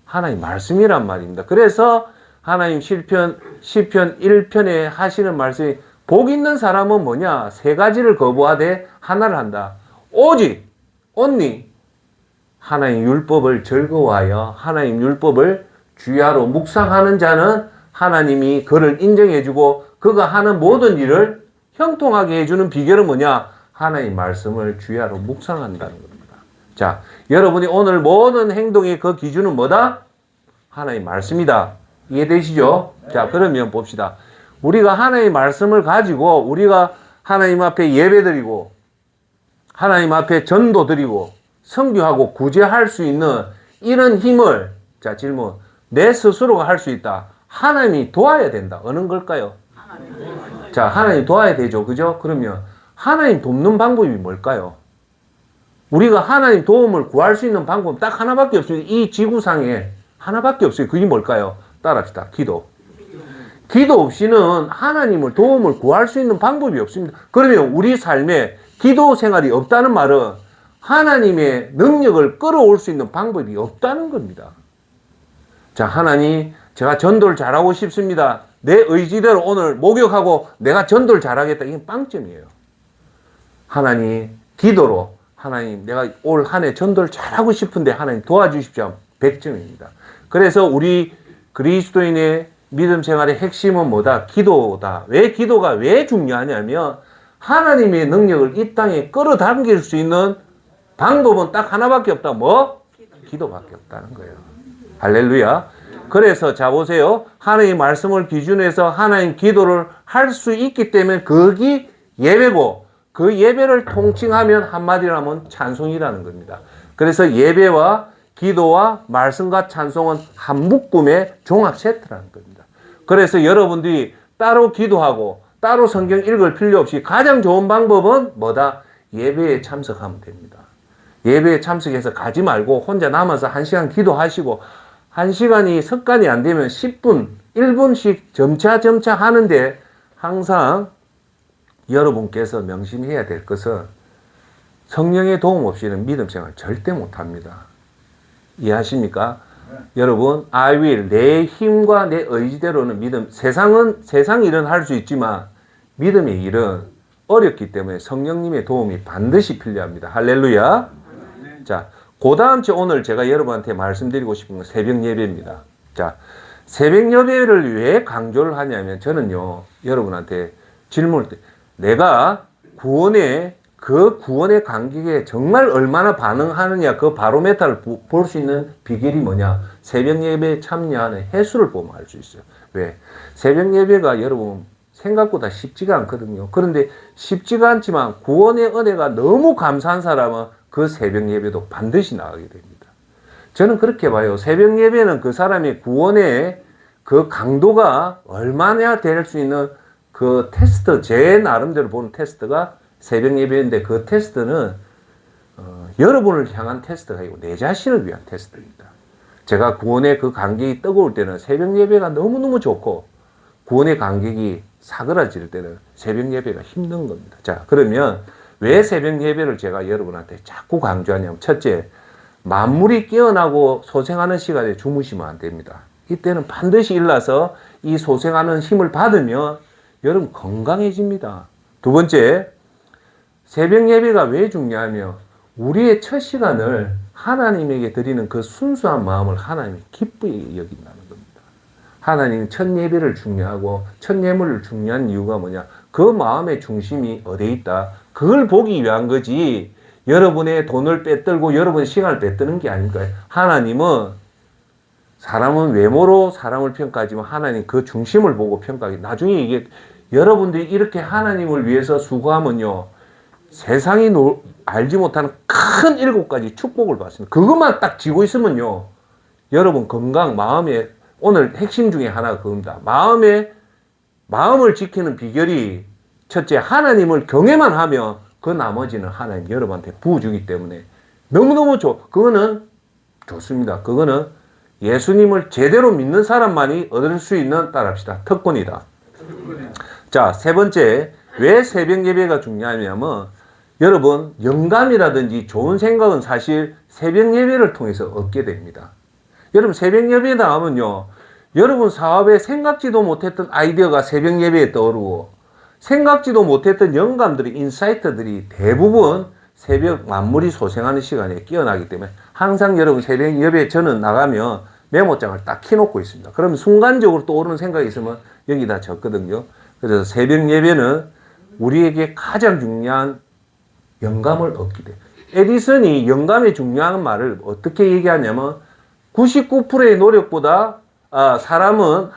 A: 하나님 말씀이란 말입니다. 그래서 하나님 시편 1편에 하시는 말씀이, 복 있는 사람은 뭐냐? 세 가지를 거부하되 하나를 한다. 오직 only 하나님 율법을 즐거워하여 하나님 율법을 주야로 묵상하는 자는 하나님이 그를 인정해주고 그가 하는 모든 일을 형통하게 해주는 비결은 뭐냐? 하나님 말씀을 주야로 묵상한다는 겁니다. 자, 여러분이 오늘 모든 행동의 그 기준은 뭐다? 하나님 말씀이다. 이해되시죠? 자, 그러면 봅시다. 우리가 하나님의 말씀을 가지고 우리가 하나님 앞에 예배드리고 하나님 앞에 전도드리고 선교하고 구제할 수 있는 이런 힘을, 자, 질문, 내 스스로가 할 수 있다. 하나님이 도와야 된다. 어느 걸까요? 자, 하나님 도와야 되죠. 그죠? 그러면 하나님 돕는 방법이 뭘까요? 우리가 하나님 도움을 구할 수 있는 방법은 딱 하나밖에 없습니다. 이 지구상에 하나밖에 없어요. 그게 뭘까요? 따라합시다. 기도. 기도 없이는 하나님을 도움을 구할 수 있는 방법이 없습니다. 그러면 우리 삶에 기도 생활이 없다는 말은 하나님의 능력을 끌어올 수 있는 방법이 없다는 겁니다. 자, 하나님, 제가 전도를 잘하고 싶습니다. 내 의지대로 오늘 목욕하고 내가 전도를 잘하겠다. 이건 빵점이에요. 하나님, 기도로 하나님, 내가 올 한 해 전도를 잘하고 싶은데 하나님 도와주십시오. 100점입니다. 그래서 우리 그리스도인의 믿음 생활의 핵심은 뭐다? 기도다. 왜 기도가 왜 중요하냐면 하나님의 능력을 이 땅에 끌어당길 수 있는 방법은 딱 하나밖에 없다. 뭐? 기도밖에 없다는 거예요. 할렐루야. 그래서 자 보세요. 하나님의 말씀을 기준해서 하나님 기도를 할 수 있기 때문에 그게 예배고, 그 예배를 통칭하면 한마디로 하면 찬송이라는 겁니다. 그래서 예배와 기도와 말씀과 찬송은 한 묶음의 종합 세트라는 겁니다. 그래서 여러분들이 따로 기도하고 따로 성경 읽을 필요 없이 가장 좋은 방법은 뭐다? 예배에 참석하면 됩니다. 예배에 참석해서 가지 말고 혼자 남아서 1시간 기도하시고, 1시간이 습관이 안 되면 10분, 1분씩 점차 하는데, 항상 여러분께서 명심해야 될 것은 성령의 도움 없이는 믿음 생활 절대 못합니다. 이해하십니까? 여러분, I will, 내 힘과 내 의지대로는 믿음, 세상 일은 할 수 있지만 믿음의 일은 어렵기 때문에 성령님의 도움이 반드시 필요합니다. 할렐루야. 자, 그 다음 주 오늘 제가 여러분한테 말씀드리고 싶은 건 새벽 예배입니다. 자, 새벽 예배를 왜 강조를 하냐면, 저는요, 여러분한테 질문을, 내가 구원의 그 구원의 감격에 정말 얼마나 반응하느냐, 그 바로메타를 볼 수 있는 비결이 뭐냐? 새벽 예배에 참여하는 횟수를 보면 알 수 있어요. 왜? 새벽 예배가 여러분 생각보다 쉽지가 않거든요. 그런데 쉽지가 않지만 구원의 은혜가 너무 감사한 사람은 그 새벽 예배도 반드시 나가게 됩니다. 저는 그렇게 봐요. 새벽 예배는 그 사람의 구원의 그 강도가 얼마나 될 수 있는 그 테스트, 제 나름대로 보는 테스트가 새벽 예배인데, 그 테스트는 여러분을 향한 테스트가 아니고 내 자신을 위한 테스트입니다. 제가 구원의 그 감격이 뜨거울 때는 새벽 예배가 너무너무 좋고, 구원의 감격이 사그라질 때는 새벽 예배가 힘든 겁니다. 자, 그러면 왜 새벽 예배를 제가 여러분한테 자꾸 강조하냐면, 첫째, 만물이 깨어나고 소생하는 시간에 주무시면 안 됩니다. 이때는 반드시 일어나서 이 소생하는 힘을 받으면 여러분 건강해집니다. 두 번째, 새벽 예배가 왜 중요하며 우리의 첫 시간을 하나님에게 드리는 그 순수한 마음을 하나님이 기쁘게 여긴다는 겁니다. 하나님은 첫 예배를 중요하고 첫 예물을 중요한 이유가 뭐냐? 그 마음의 중심이 어디에 있다? 그걸 보기 위한 거지. 여러분의 돈을 빼들고 여러분의 시간을 빼뜨는 게 아닐까요? 하나님은, 사람은 외모로 사람을 평가하지만 하나님 그 중심을 보고 평가하기. 나중에 이게 여러분들이 이렇게 하나님을 위해서 수고하면요, 세상이 알지 못하는 큰 7가지 축복을 받습니다. 그것만 딱 쥐고 있으면요, 여러분 건강, 마음에, 오늘 핵심 중에 하나가 그겁니다. 마음을 지키는 비결이, 첫째, 하나님을 경외만 하면 그 나머지는 하나님 여러분한테 부어주기 때문에 너무너무 그거는 좋습니다. 그거는 예수님을 제대로 믿는 사람만이 얻을 수 있는, 따라합시다, 특권이다. 자, 세 번째, 왜 새벽 예배가 중요하냐면, 여러분 영감이라든지 좋은 생각은 사실 새벽 예배를 통해서 얻게 됩니다. 여러분 새벽 예배에 나가면요, 여러분 사업에 생각지도 못했던 아이디어가 새벽 예배에 떠오르고, 생각지도 못했던 영감들이, 인사이트들이 대부분 새벽 만물이 소생하는 시간에 깨어나기 때문에, 항상 여러분 새벽 예배에 저는 나가면 메모장을 딱 켜놓고 있습니다. 그러면 순간적으로 떠오르는 생각이 있으면 여기다 적거든요. 그래서 새벽 예배는 우리에게 가장 중요한 영감을 얻게 돼요. 에디슨이 영감이 중요한 말을 어떻게 얘기하냐면, 99%의 노력보다 사람은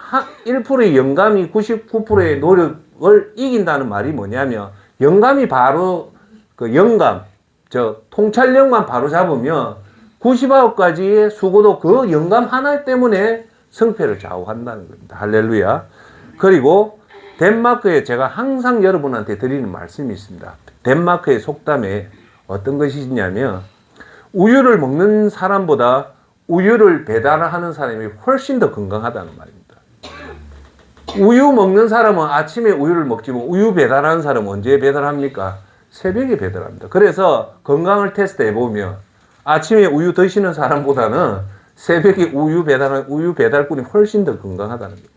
A: 1%의 영감이 99%의 노력을 이긴다는 말이 뭐냐면, 영감이 바로 그 영감, 통찰력만 바로 잡으면 99가지의 수고도 그 영감 하나 때문에 성패를 좌우한다는 겁니다. 할렐루야. 그리고 덴마크에 제가 항상 여러분한테 드리는 말씀이 있습니다. 덴마크의 속담에 어떤 것이 있냐면, 우유를 먹는 사람보다 우유를 배달하는 사람이 훨씬 더 건강하다는 말입니다. 우유 먹는 사람은 아침에 우유를 먹지만 우유 배달하는 사람은 언제 배달합니까? 새벽에 배달합니다. 그래서 건강을 테스트해 보면 아침에 우유 드시는 사람보다는 새벽에 우유 배달꾼이 훨씬 더 건강하다는 겁니다.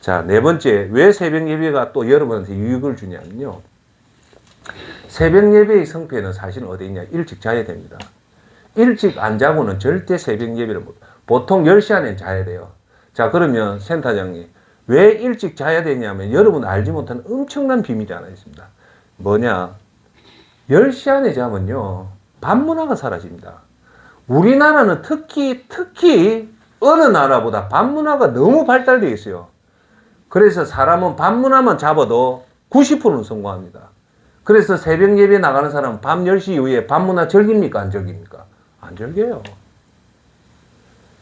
A: 자, 네 번째, 왜 새벽 예배가 또 여러분한테 유익을 주냐면요, 새벽 예배의 성패는 사실 어디 있냐? 일찍 자야 됩니다. 일찍 안 자고는 절대 새벽 예배를 보통 10시 안에 자야 돼요. 자, 그러면 센터장님, 왜 일찍 자야 되냐면 여러분 알지 못하는 엄청난 비밀이 하나 있습니다. 뭐냐? 10시 안에 자면요, 밤문화가 사라집니다. 우리나라는 특히 어느 나라보다 밤문화가 너무 발달되어 있어요. 그래서 사람은 밤문화만 잡아도 90%는 성공합니다. 그래서 새벽 예배 나가는 사람은 밤 10시 이후에 밤문화 즐깁니까? 안 즐깁니까? 안 즐겨요.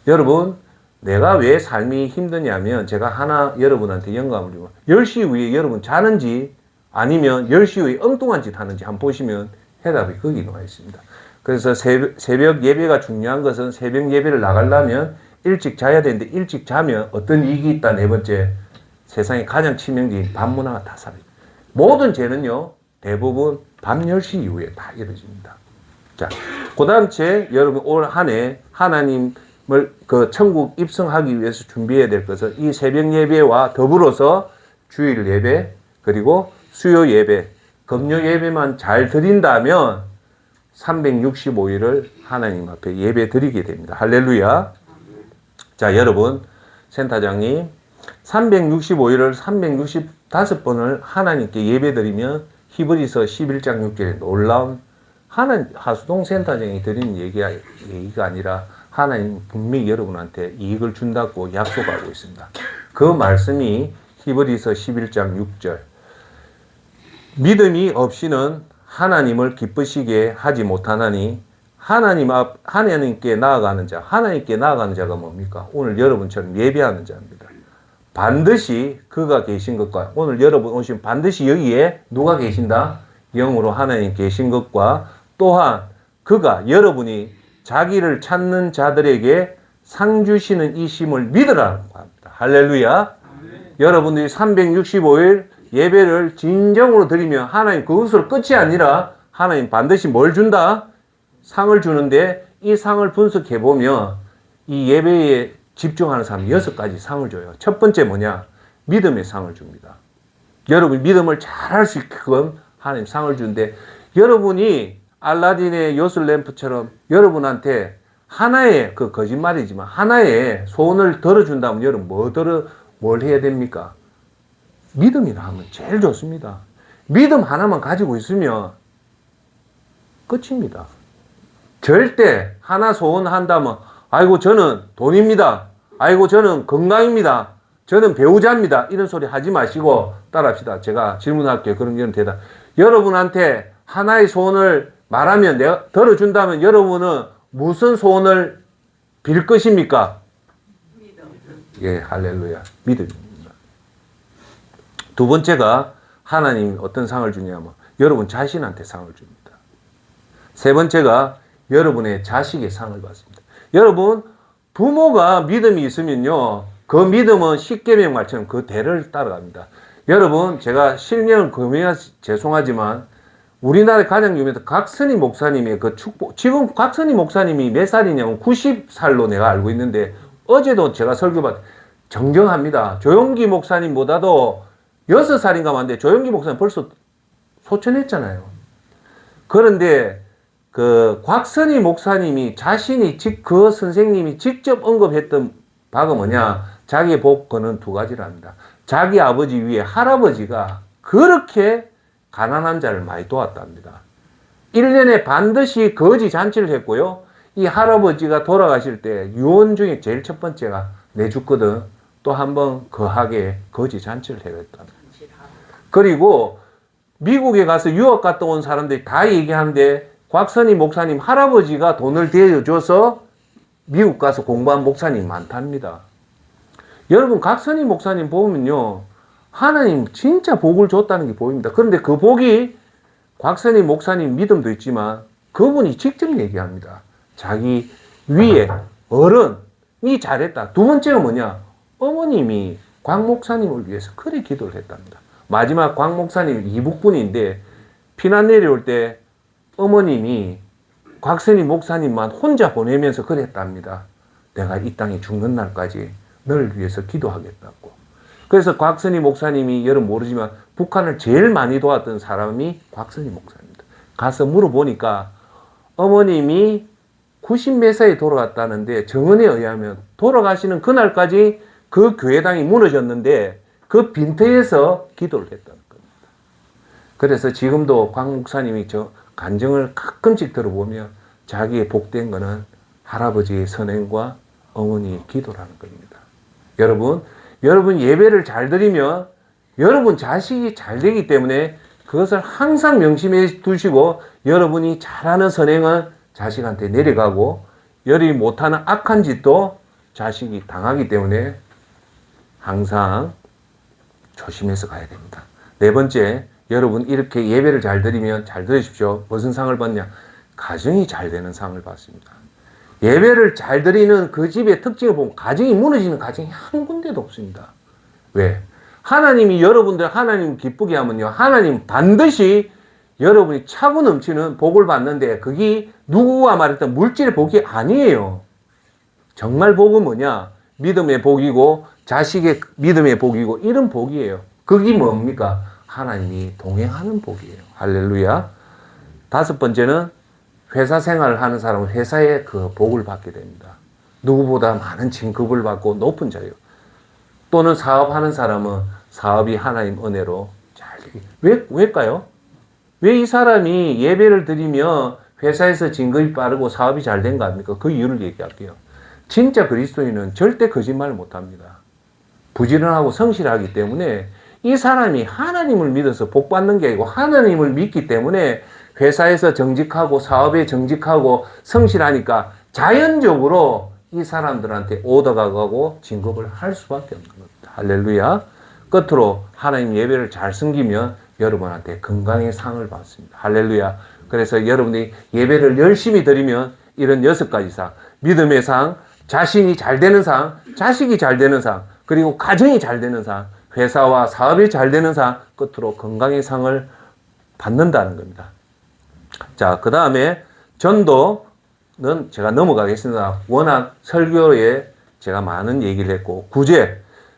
A: 여러분, 내가 왜 삶이 힘드냐면, 제가 하나 여러분한테 영감을 주고, 10시 이후에 여러분 자는지 아니면 10시 이후에 엉뚱한 짓 하는지 한번 보시면 해답이 거기 나와 있습니다. 그래서 새벽 예배가 중요한 것은, 새벽 예배를 나가려면 일찍 자야 되는데, 일찍 자면 어떤 이익이 있다. 네 번째, 세상에 가장 치명적인 밤문화가 다 사라집니다. 모든 죄는요, 대부분 밤 10시 이후에 다 이루어집니다. 자, 그 다음 여러분 올 한 해 하나님을 그 천국 입성하기 위해서 준비해야 될 것은, 이 새벽 예배와 더불어서 주일 예배, 그리고 수요 예배, 금요 예배만 잘 드린다면 365일을 하나님 앞에 예배 드리게 됩니다. 할렐루야. 자, 여러분, 센터장님, 365일을 365번을 하나님께 예배 드리면 히브리서 11장 6절에 놀라운 하수동 센터장이 드리는 얘기가 아니라 하나님 분명히 여러분한테 이익을 준다고 약속하고 있습니다. 그 말씀이 히브리서 11장 6절. 믿음이 없이는 하나님을 기쁘시게 하지 못하나니 하나님께 나아가는 자가 뭡니까? 오늘 여러분처럼 예배하는 자입니다. 반드시 그가 계신 것과 오늘 여러분 오시면 반드시 여기에 누가 계신다? 영으로 하나님 계신 것과 또한 그가 여러분이 자기를 찾는 자들에게 상 주시는 이 심을 믿으라고 합니다. 할렐루야. 여러분들이 365일 예배를 진정으로 드리면 하나님 그것으로 끝이 아니라 하나님 반드시 뭘 준다? 상을 주는데 이 상을 분석해 보면 이 예배에 집중하는 사람이 6가지 상을 줘요. 첫 번째 뭐냐? 믿음의 상을 줍니다. 여러분이 믿음을 잘할 수 있게끔 하나님 상을 주는데 여러분이 알라딘의 요술램프처럼 여러분한테 하나의 그 거짓말이지만 하나의 소원을 들어준다면 여러분 뭘 해야 됩니까? 믿음이라 하면 제일 좋습니다. 믿음 하나만 가지고 있으면 끝입니다. 절대 하나 소원한다면 아이고 저는 돈입니다. 아이고 저는 건강입니다. 저는 배우자입니다. 이런 소리 하지 마시고 따라합시다. 제가 질문할게요. 그럼 이런 대답. 여러분한테 하나의 소원을 말하면 내가 들어준다면 여러분은 무슨 소원을 빌 것입니까? 믿음. 예, 할렐루야. 믿음입니다. 두 번째가 하나님 어떤 상을 주냐면 여러분 자신한테 상을 줍니다. 세 번째가 여러분의 자식의 상을 받습니다. 여러분 부모가 믿음이 있으면요 그 믿음은 십계명 말처럼 그 대를 따라갑니다. 여러분 제가 실명을 금해야 죄송하지만 우리나라의 가장 유명한 각선희 목사님의 그 축복, 지금 각선희 목사님이 몇 살이냐면 90살로 내가 알고 있는데 어제도 제가 설교받 정정합니다. 조용기 목사님보다도 6살인가 많은데 조용기 목사님 벌써 소천했잖아요. 그런데 그 곽선희 목사님이 자신이 그 선생님이 직접 언급했던 바가 뭐냐? 자기의 복권은 2가지랍니다. 자기 아버지 위에 할아버지가 그렇게 가난한 자를 많이 도왔답니다. 1년에 반드시 거지 잔치를 했고요. 이 할아버지가 돌아가실 때 유언 중에 제일 첫 번째가 내 죽거든 또 한번 거하게 거지 잔치를 해야겠다. 그리고 미국에 가서 유학 갔다 온 사람들이 다 얘기하는데 곽선희 목사님 할아버지가 돈을 대줘서 미국 가서 공부한 목사님 많답니다. 여러분 곽선희 목사님 보면요. 하나님 진짜 복을 줬다는 게 보입니다. 그런데 그 복이 곽선희 목사님 믿음도 있지만 그분이 직접 얘기합니다. 자기 위에 어른이 잘했다. 두 번째가 뭐냐? 어머님이 곽 목사님을 위해서 그리 기도를 했답니다. 마지막 곽 목사님 이북분인데 피난 내려올 때 어머님이 곽선희 목사님만 혼자 보내면서 그랬답니다. 내가 이 땅에 죽는 날까지 너를 위해서 기도하겠다고. 그래서 곽선희 목사님이 여러분 모르지만 북한을 제일 많이 도왔던 사람이 곽선희 목사입니다. 가서 물어보니까 어머님이 90몇 살에 돌아갔다는데 정언에 의하면 돌아가시는 그날까지 그 교회당이 무너졌는데 그 빈터에서 기도를 했다는 겁니다. 그래서 지금도 곽 목사님이 저 간증을 가끔씩 들어보면 자기의 복된 거는 할아버지의 선행과 어머니의 기도라는 겁니다. 여러분 예배를 잘 드리면 여러분 자식이 잘 되기 때문에 그것을 항상 명심해 두시고 여러분이 잘하는 선행은 자식한테 내려가고 여러분이 못하는 악한 짓도 자식이 당하기 때문에 항상 조심해서 가야 됩니다. 네 번째, 여러분 이렇게 예배를 잘 드리면 잘 들으십시오. 무슨 상을 받냐? 가정이 잘 되는 상을 받습니다. 예배를 잘 드리는 그 집의 특징을 보면 가정이 무너지는 가정이 한 군데도 없습니다. 왜? 하나님이 여러분들 하나님 기쁘게 하면요. 하나님 반드시 여러분이 차고 넘치는 복을 받는데 그게 누구가 말했던 물질의 복이 아니에요. 정말 복은 뭐냐? 믿음의 복이고 자식의 믿음의 복이고 이런 복이에요. 그게 뭡니까? 하나님이 동행하는 복이에요. 할렐루야. 다섯 번째는 회사 생활을 하는 사람은 회사의 그 복을 받게 됩니다. 누구보다 많은 진급을 받고 높은 자유. 또는 사업하는 사람은 사업이 하나님 은혜로 잘 되게. 왜일까요? 왜 이 사람이 예배를 드리며 회사에서 진급이 빠르고 사업이 잘 된 거 아닙니까? 그 이유를 얘기할게요. 진짜 그리스도인은 절대 거짓말을 못합니다. 부지런하고 성실하기 때문에 이 사람이 하나님을 믿어서 복 받는 게 아니고 하나님을 믿기 때문에 회사에서 정직하고 사업에 정직하고 성실하니까 자연적으로 이 사람들한테 오더가 가고 진급을 할 수밖에 없는 겁니다. 할렐루야. 끝으로 하나님 예배를 잘 섬기면 여러분한테 건강의 상을 받습니다. 할렐루야. 그래서 여러분이 예배를 열심히 드리면 이런 6가지 상, 믿음의 상, 자신이 잘 되는 상, 자식이 잘 되는 상, 그리고 가정이 잘 되는 상, 회사와 사업이 잘 되는 상, 끝으로 건강의 상을 받는다는 겁니다. 자, 그 다음에 전도는 제가 넘어가겠습니다. 워낙 설교에 제가 많은 얘기를 했고,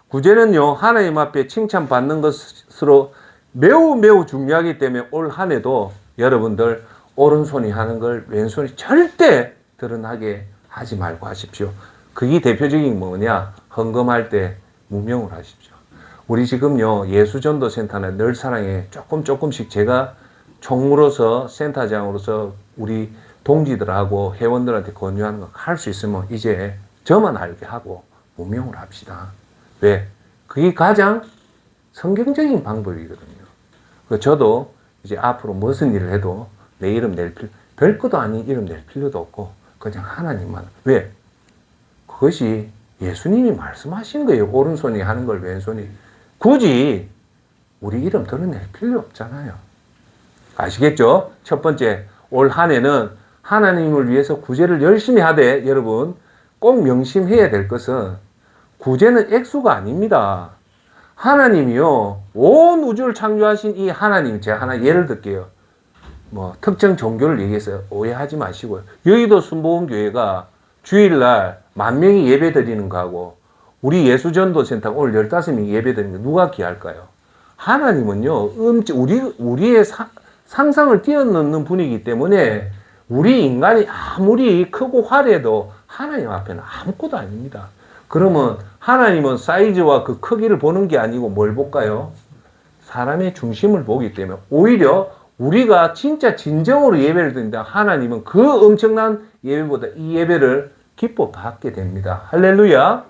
A: 구제는요, 하나님 앞에 칭찬받는 것으로 매우 중요하기 때문에 올 한 해도 여러분들 오른손이 하는 걸 왼손이 절대 드러나게 하지 말고 하십시오. 그게 대표적인 뭐냐? 헌금할 때 무명을 하십시오. 우리 지금요, 예수전도센터는 늘 사랑에 조금씩 제가 총무로서, 센터장으로서 우리 동지들하고 회원들한테 권유하는 거 할 수 있으면 이제 저만 알게 하고 무명을 합시다. 왜? 그게 가장 성경적인 방법이거든요. 저도 이제 앞으로 무슨 일을 해도 내 이름 별것도 아닌 이름 낼 필요도 없고 그냥 하나님만. 왜? 그것이 예수님이 말씀하신 거예요. 오른손이 하는 걸 왼손이. 굳이 우리 이름 드러낼 필요 없잖아요. 아시겠죠? 첫 번째, 올 한 해는 하나님을 위해서 구제를 열심히 하되 여러분 꼭 명심해야 될 것은 구제는 액수가 아닙니다. 하나님이요, 온 우주를 창조하신 이 하나님, 제가 하나 예를 들게요. 특정 종교를 얘기해서 오해하지 마시고요. 여의도 순복음교회가 주일날 10,000명이 예배 드리는 거하고 우리 예수전도센터가 오늘 15명이 예배 드리는 거 누가 귀할까요? 하나님은요, 우리의 상상을 뛰어넘는 분이기 때문에 우리 인간이 아무리 크고 화려해도 하나님 앞에는 아무것도 아닙니다. 그러면 하나님은 사이즈와 그 크기를 보는 게 아니고 뭘 볼까요? 사람의 중심을 보기 때문에 오히려 우리가 진짜 진정으로 예배를 드린다. 하나님은 그 엄청난 예배보다 이 예배를 기뻐 받게 됩니다. 할렐루야.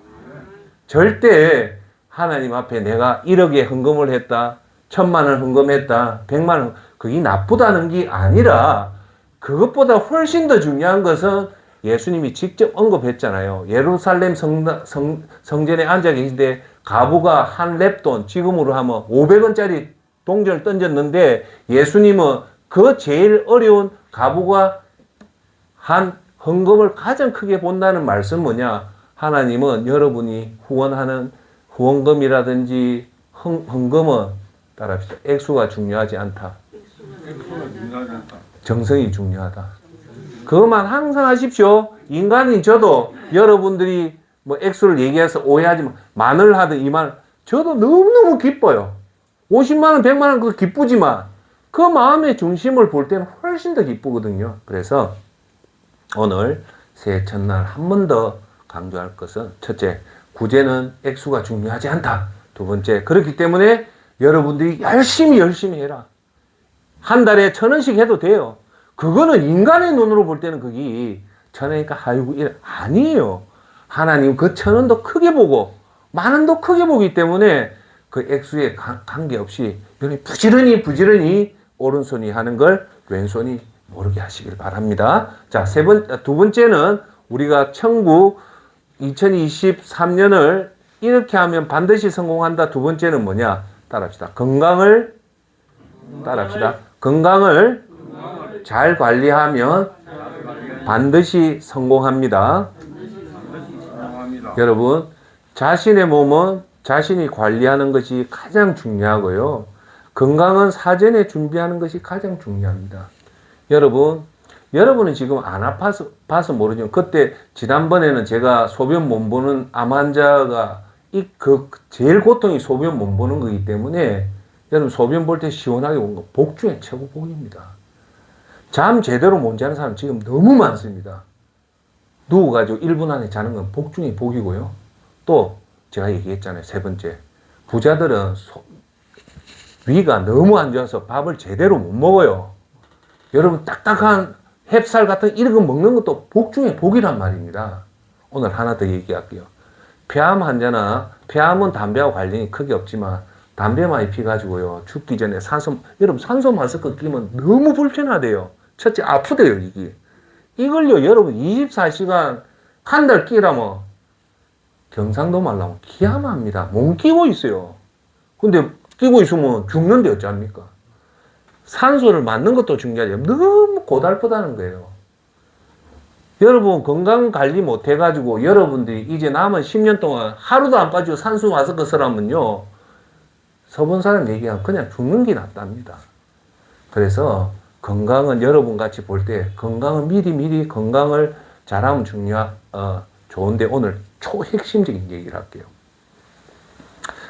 A: 절대 하나님 앞에 내가 1억에 헌금을 했다, 1,000,000원 헌금했다, 100,000,000원, 그게 나쁘다는 게 아니라 그것보다 훨씬 더 중요한 것은 예수님이 직접 언급했잖아요. 예루살렘 성전에 앉아 계신데 가부가 한 렙돈, 지금으로 하면 500원짜리 동전을 던졌는데 예수님은 그 제일 어려운 가부가 한 헌금을 가장 크게 본다는 말씀 뭐냐? 하나님은 여러분이 후원하는 후원금이라든지 헌금은 따라합시다. 액수가 중요하지 않다. 정성이 중요하다. 그것만 항상 하십시오. 인간인 저도 여러분들이 액수를 얘기해서 오해하지 마. 만을 하든 2만, 저도 너무너무 기뻐요. 50만원, 100만원 그거 기쁘지만 그 마음의 중심을 볼 때는 훨씬 더 기쁘거든요. 그래서 오늘 새해 첫날 한 번 더 강조할 것은 첫째, 구제는 액수가 중요하지 않다. 두 번째, 그렇기 때문에 여러분들이 열심히 해라. 한 달에 1,000원씩 해도 돼요. 그거는 인간의 눈으로 볼 때는 그게 1,000원이니까 아이고 아니에요. 하나님 그 1,000원도 크게 보고 10,000원도 크게 보기 때문에 그 액수에 관계없이 부지런히 오른손이 하는 걸 왼손이 모르게 하시길 바랍니다. 자, 두 번째는 우리가 천국 2023년을 이렇게 하면 반드시 성공한다. 두 번째는 뭐냐? 따라합시다. 건강을 잘 관리하면 반드시 성공합니다. 여러분, 자신의 몸은 자신이 관리하는 것이 가장 중요하고요. 건강은 사전에 준비하는 것이 가장 중요합니다. 여러분은 지금 안 아파서 모르지만 그때 지난번에는 제가 소변 못 보는 암 환자가 제일 고통이 소변 못 보는 거기 때문에 여러분 소변 볼 때 시원하게 보는 거 복 중에 최고 복입니다. 잠 제대로 못 자는 사람 지금 너무 많습니다. 누워가지고 1분 안에 자는 건 복 중에 복이고요. 또 제가 얘기했잖아요. 세 번째, 부자들은 위가 너무 안 좋아서 밥을 제대로 못 먹어요. 여러분 딱딱한 햅쌀 같은 이런 거 먹는 것도 복 중에 복이란 말입니다. 오늘 하나 더 얘기할게요. 폐암 환자나 폐암은 담배와 관련이 크게 없지만 담배 많이 피가지고요. 죽기 전에 여러분 산소 마스크 끼면 너무 불편하대요. 첫째 아프대요 이게. 이걸요 여러분 24시간 한 달 끼라면 경상도 말로 기야합니다. 못 끼고 있어요. 근데 끼고 있으면 죽는데 어쩝니까? 산소를 맞는 것도 중요하죠. 너무 고달프다는 거예요. 여러분 건강 관리 못 해가지고 여러분들이 이제 남은 10년 동안 하루도 안 빠지고 산소 마스크 쓰라면요. 서본 사람 얘기하면 그냥 죽는 게 낫답니다. 그래서 건강은 여러분 같이 볼 때 건강은 미리 건강을 잘하면 좋은데 오늘 초핵심적인 얘기를 할게요.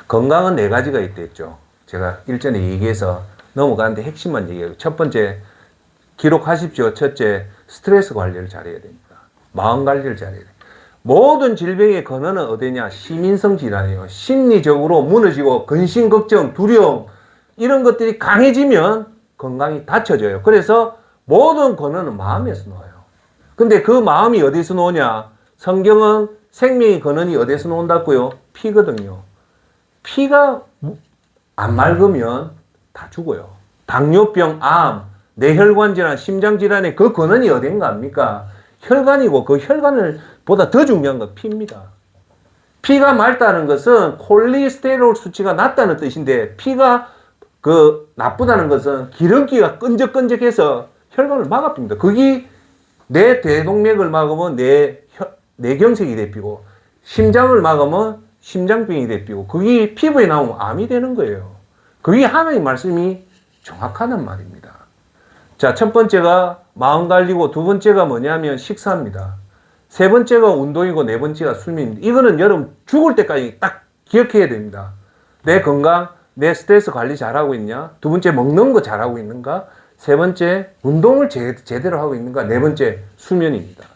A: 건강은 4가지가 있댔죠. 제가 일전에 얘기해서 넘어가는데 핵심만 얘기해요. 첫 번째 기록하십시오. 첫째 스트레스 관리를 잘해야 됩니다. 마음 관리를 잘해야 돼요. 모든 질병의 근원은 어디냐? 시민성 질환이에요. 심리적으로 무너지고 근심, 걱정, 두려움 이런 것들이 강해지면 건강이 갖춰져요. 그래서 모든 근원은 마음에서 나와요. 근데 그 마음이 어디서 나오냐? 성경은 생명의 근원이 어디서 나온다고요? 피거든요. 피가 안 맑으면 다 죽어요. 당뇨병, 암, 뇌혈관 질환, 심장 질환의 그 근원이 어딘가 합니까? 혈관이고 그 혈관을 보다 더 중요한 건 피입니다. 피가 맑다는 것은 콜레스테롤 수치가 낮다는 뜻인데 피가 나쁘다는 것은 기름기가 끈적끈적해서 혈관을 막아핍니다. 그게 내 대동맥을 막으면 뇌경색이 되피고 심장을 막으면 심장병이 되피고 그게 피부에 나오면 암이 되는 거예요. 그게 하나님의 말씀이 정확하단 말입니다. 자, 첫 번째가 마음 관리고 두 번째가 뭐냐면 식사입니다. 세 번째가 운동이고 네 번째가 수면입니다. 이거는 여러분 죽을 때까지 딱 기억해야 됩니다. 내 건강, 내 스트레스 관리 잘하고 있냐? 두 번째 먹는 거 잘하고 있는가? 세 번째 운동을 제대로 하고 있는가? 네 번째 수면입니다.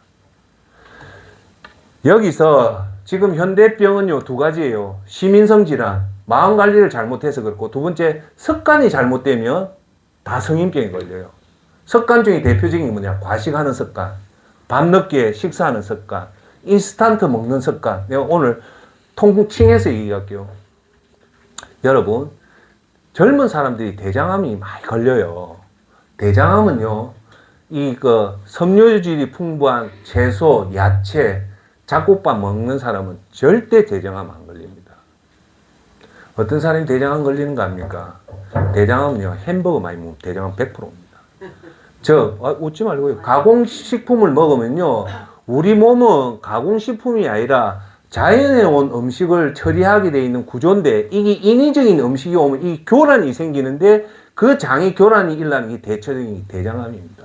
A: 여기서 지금 현대병은요 2가지예요. 시민성 질환, 마음 관리를 잘못해서 그렇고 두 번째 습관이 잘못되면 다 성인병이 걸려요. 습관 중에 대표적인 게 뭐냐? 과식하는 습관, 밤늦게 식사하는 습관, 인스턴트 먹는 습관. 내가 오늘 통칭해서 얘기할게요. 여러분 젊은 사람들이 대장암이 많이 걸려요. 대장암은요 섬유질이 풍부한 채소, 야채, 잡곡밥 먹는 사람은 절대 대장암 안 걸립니다. 어떤 사람이 대장암 걸리는 거 압니까? 대장암은요 햄버거 많이 먹으면 대장암 100%입니다. 웃지 말고요. 가공식품을 먹으면요 우리 몸은 가공식품이 아니라 자연에 온 음식을 처리하게 되어 있는 구조인데 이게 인위적인 음식이 오면 이 교란이 생기는데 그 장의 교란이 일어나는 게 대체적인 대장암입니다.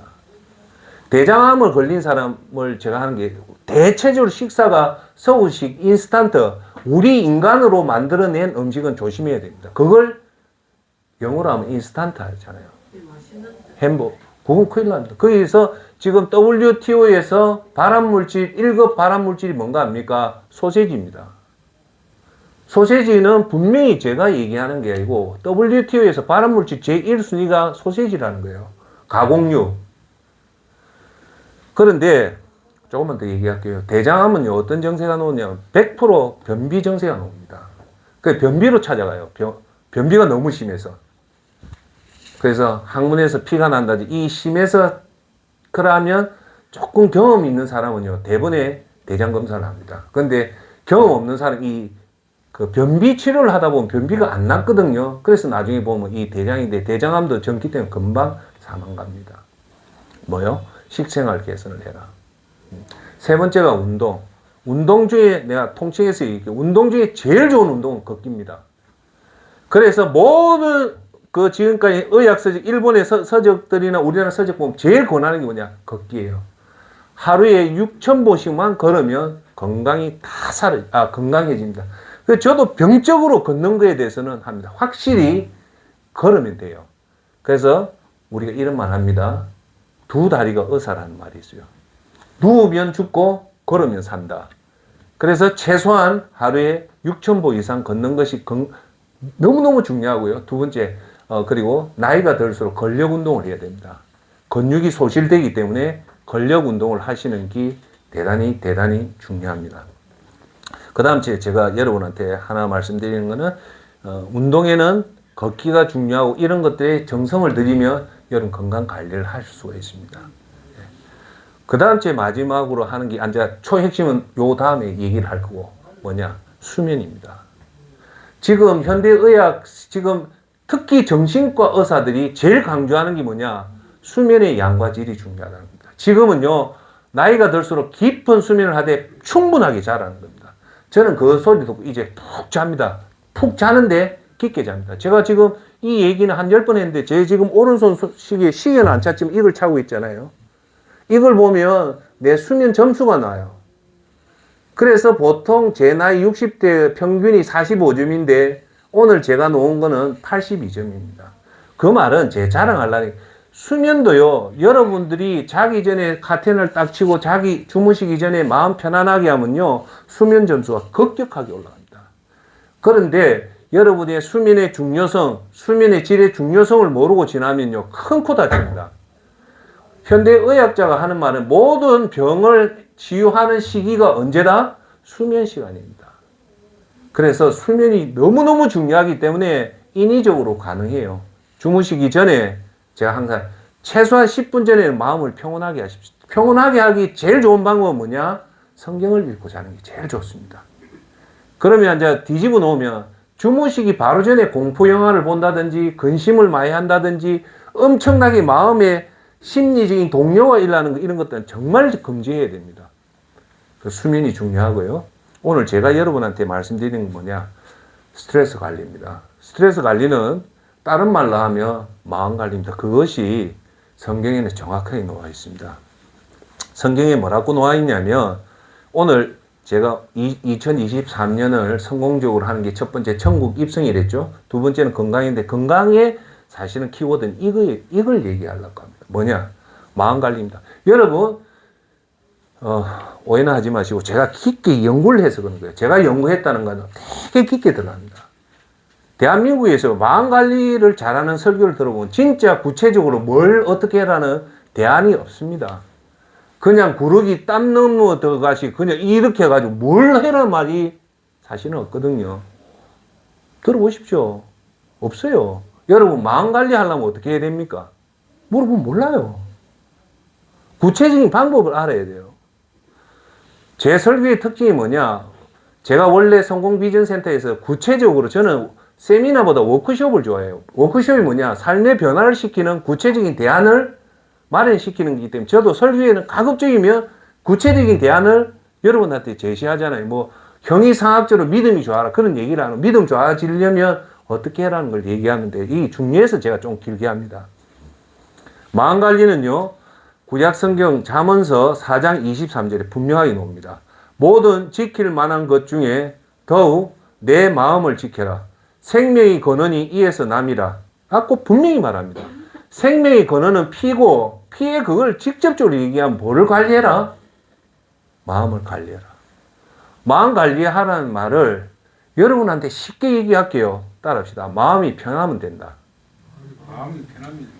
A: 대장암을 걸린 사람을 제가 하는 게 대체적으로 식사가 서구식 인스턴트 우리 인간으로 만들어낸 음식은 조심해야 됩니다. 그걸 영어로 하면 인스턴트 하잖아요. 햄버거. 그건 큰일 납니다. 거기서 지금 WTO에서 발암물질, 1급 발암물질이 뭔가 합니까? 소세지입니다. 소세지는 분명히 제가 얘기하는 게 아니고 WTO에서 발암물질 제1순위가 소세지라는 거예요. 가공육. 그런데 조금만 더 얘기할게요. 대장암은요, 어떤 증세가 나오냐면 100% 변비 증세가 나옵니다. 그 변비로 찾아가요. 변비가 너무 심해서. 그래서 항문에서 피가 난다든지 이 심해서 그러면 조금 경험 있는 사람은요 대번에 대장 검사를 합니다. 그런데 경험 없는 사람이 그 변비 치료를 하다 보면 변비가 안 낫거든요. 그래서 나중에 보면 이 대장인데 대장암도 전기 때문에 금방 사망갑니다. 뭐요? 식생활 개선을 해라. 세 번째가 운동. 운동 중에 내가 통칭해서 얘기할게요. 운동 중에 제일 좋은 운동은 걷기입니다. 그래서 모든 지금까지 의학 서적, 일본의 서적들이나 우리나라 서적 보면 제일 권하는 게 뭐냐? 걷기예요. 하루에 6,000보씩만 걸으면 건강이 건강해집니다. 그래서 저도 병적으로 걷는 거에 대해서는 합니다. 확실히 걸으면 돼요. 그래서 우리가 이런 말 합니다. 두 다리가 의사라는 말이 있어요. 누우면 죽고 걸으면 산다. 그래서 최소한 하루에 6,000보 이상 걷는 것이 너무너무 중요하고요. 두 번째, 그리고 나이가 들수록 근력 운동을 해야 됩니다. 근육이 소실되기 때문에 근력 운동을 하시는 게 대단히 중요합니다. 그 다음 제가 여러분한테 하나 말씀드리는 거는, 운동에는 걷기가 중요하고 이런 것들에 정성을 들이면 여러분 건강 관리를 하실 수가 있습니다. 그 다음 마지막으로 하는 게, 이제 초핵심은 요 다음에 얘기를 할 거고, 뭐냐? 수면입니다. 지금 현대의학, 지금 특히 정신과 의사들이 제일 강조하는 게 뭐냐? 수면의 양과 질이 중요하다는 겁니다. 지금은요, 나이가 들수록 깊은 수면을 하되 충분하게 자라는 겁니다. 저는 그 소리 듣고 이제 푹 잡니다. 푹 자는데 깊게 잡니다. 제가 지금 이 얘기는 한 10번 했는데, 제 지금 오른손 시계는 안 찼지만 이걸 차고 있잖아요. 이걸 보면 내 수면 점수가 나와요. 그래서 보통 제 나이 60대 평균이 45점인데 오늘 제가 놓은 거는 82점입니다. 그 말은 제 자랑하려니, 수면도요, 여러분들이 자기 전에 카텐을 딱 치고 자기 주무시기 전에 마음 편안하게 하면요, 수면 점수가 급격하게 올라갑니다. 그런데 여러분의 수면의 중요성, 수면의 질의 중요성을 모르고 지나면요, 큰 코 다칩니다. 현대의학자가 하는 말은 모든 병을 치유하는 시기가 언제다? 수면 시간입니다. 그래서 수면이 너무너무 중요하기 때문에 인위적으로 가능해요. 주무시기 전에 제가 항상 최소한 10분 전에는 마음을 평온하게 하십시오. 평온하게 하기 제일 좋은 방법은 뭐냐? 성경을 읽고 자는 게 제일 좋습니다. 그러면 이제 뒤집어 놓으면 주무시기 바로 전에 공포 영화를 본다든지 근심을 많이 한다든지 엄청나게 마음에 심리적인 동요가 일어나는 거, 이런 것들은 정말 금지해야 됩니다. 그 수면이 중요하고요. 오늘 제가 여러분한테 말씀드리는 건 뭐냐? 스트레스 관리입니다. 스트레스 관리는 다른 말로 하면 마음 관리입니다. 그것이 성경에는 정확하게 나와 있습니다. 성경에 뭐라고 나와 있냐면, 오늘 제가 2023년을 성공적으로 하는 게 첫 번째 천국 입성이랬죠. 두 번째는 건강인데, 건강에 사실은 키워드는 이걸 얘기하려고 합니다. 뭐냐? 마음 관리입니다. 여러분, 오해는 하지 마시고, 제가 깊게 연구를 해서 그런 거예요. 제가 연구했다는 건 되게 깊게 들어갑니다. 대한민국에서 마음 관리를 잘하는 설교를 들어보면 진짜 구체적으로 뭘 어떻게 하라는 대안이 없습니다. 그냥 구르기 땀 넘어 들어가시, 그냥 이렇게 해가지고 뭘 해라 말이 사실은 없거든요. 들어보십시오. 없어요. 여러분, 마음 관리 하려면 어떻게 해야 됩니까? 물어보면 몰라요. 구체적인 방법을 알아야 돼요. 제 설교의 특징이 뭐냐? 제가 원래 성공비전센터에서 구체적으로, 저는 세미나보다 워크숍을 좋아해요. 워크숍이 뭐냐? 삶의 변화를 시키는 구체적인 대안을 마련시키는 거기 때문에, 저도 설교에는 가급적이면 구체적인 대안을 여러분한테 제시하잖아요. 뭐 형이상학적으로 믿음이 좋아라, 그런 얘기를 하는, 믿음 좋아지려면 어떻게 해라는 걸 얘기하는데, 이 중요해서 제가 좀 길게 합니다. 마음 관리는요, 구약성경 잠언서 4장 23절에 분명하게 나옵니다. 모든 지킬 만한 것 중에 더욱 내 마음을 지켜라. 생명의 근원이 이에서 남이라. 꼭 분명히 말합니다. 생명의 근원은 피고, 피에 그걸 직접적으로 얘기하면 뭐를 관리해라? 마음을 관리해라. 마음 관리하라는 말을 여러분한테 쉽게 얘기할게요. 따라합시다. 마음이 편하면 된다.
B: 마음이 편합니다.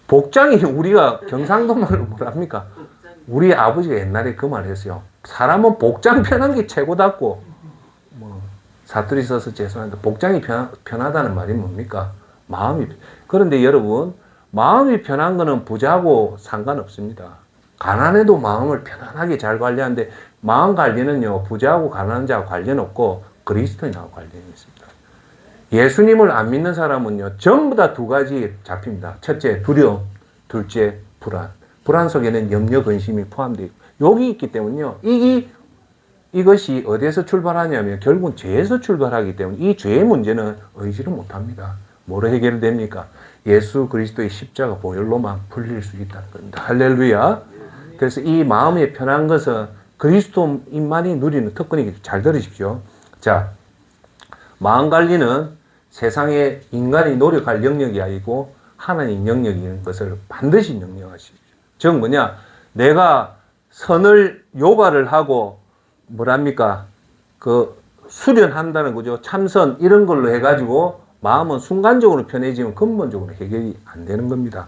A: 복장이, 우리가 경상도 말로 뭐랍니까? 우리 아버지가 옛날에 그 말 했어요. 사람은 복장 편한 게 최고답고, 사투리 써서 죄송한데, 복장이 편하다는 말이 뭡니까? 마음이. 그런데 여러분, 마음이 편한 거는 부자고 상관없습니다. 가난해도 마음을 편안하게 잘 관리하는데, 마음 관리는요, 부자하고 가난한 자하고 관련 없고 그리스도인하고 관련이 있습니다. 예수님을 안 믿는 사람은요, 전부 다 두 가지 잡힙니다. 첫째, 두려움. 둘째, 불안. 불안 속에는 염려, 근심이 포함되어 있고, 욕이 있기 때문에요. 이것이 어디에서 출발하냐면 결국은 죄에서 출발하기 때문에, 이 죄의 문제는 의지를 못합니다. 뭐로 해결됩니까? 예수 그리스도의 십자가 보혈로만 풀릴 수 있다는 겁니다. 할렐루야. 그래서 이 마음이 편한 것은 그리스도인만이 누리는 특권이기, 잘 들으십시오. 자, 마음 관리는 세상에 인간이 노력할 영역이 아니고 하나님 영역인 것을 반드시 명령하십시오. 즉 뭐냐? 내가 선을 요가를 하고 뭐랍니까? 그 수련한다는 거죠. 참선 이런 걸로 해가지고 마음은 순간적으로 편해지면 근본적으로 해결이 안 되는 겁니다.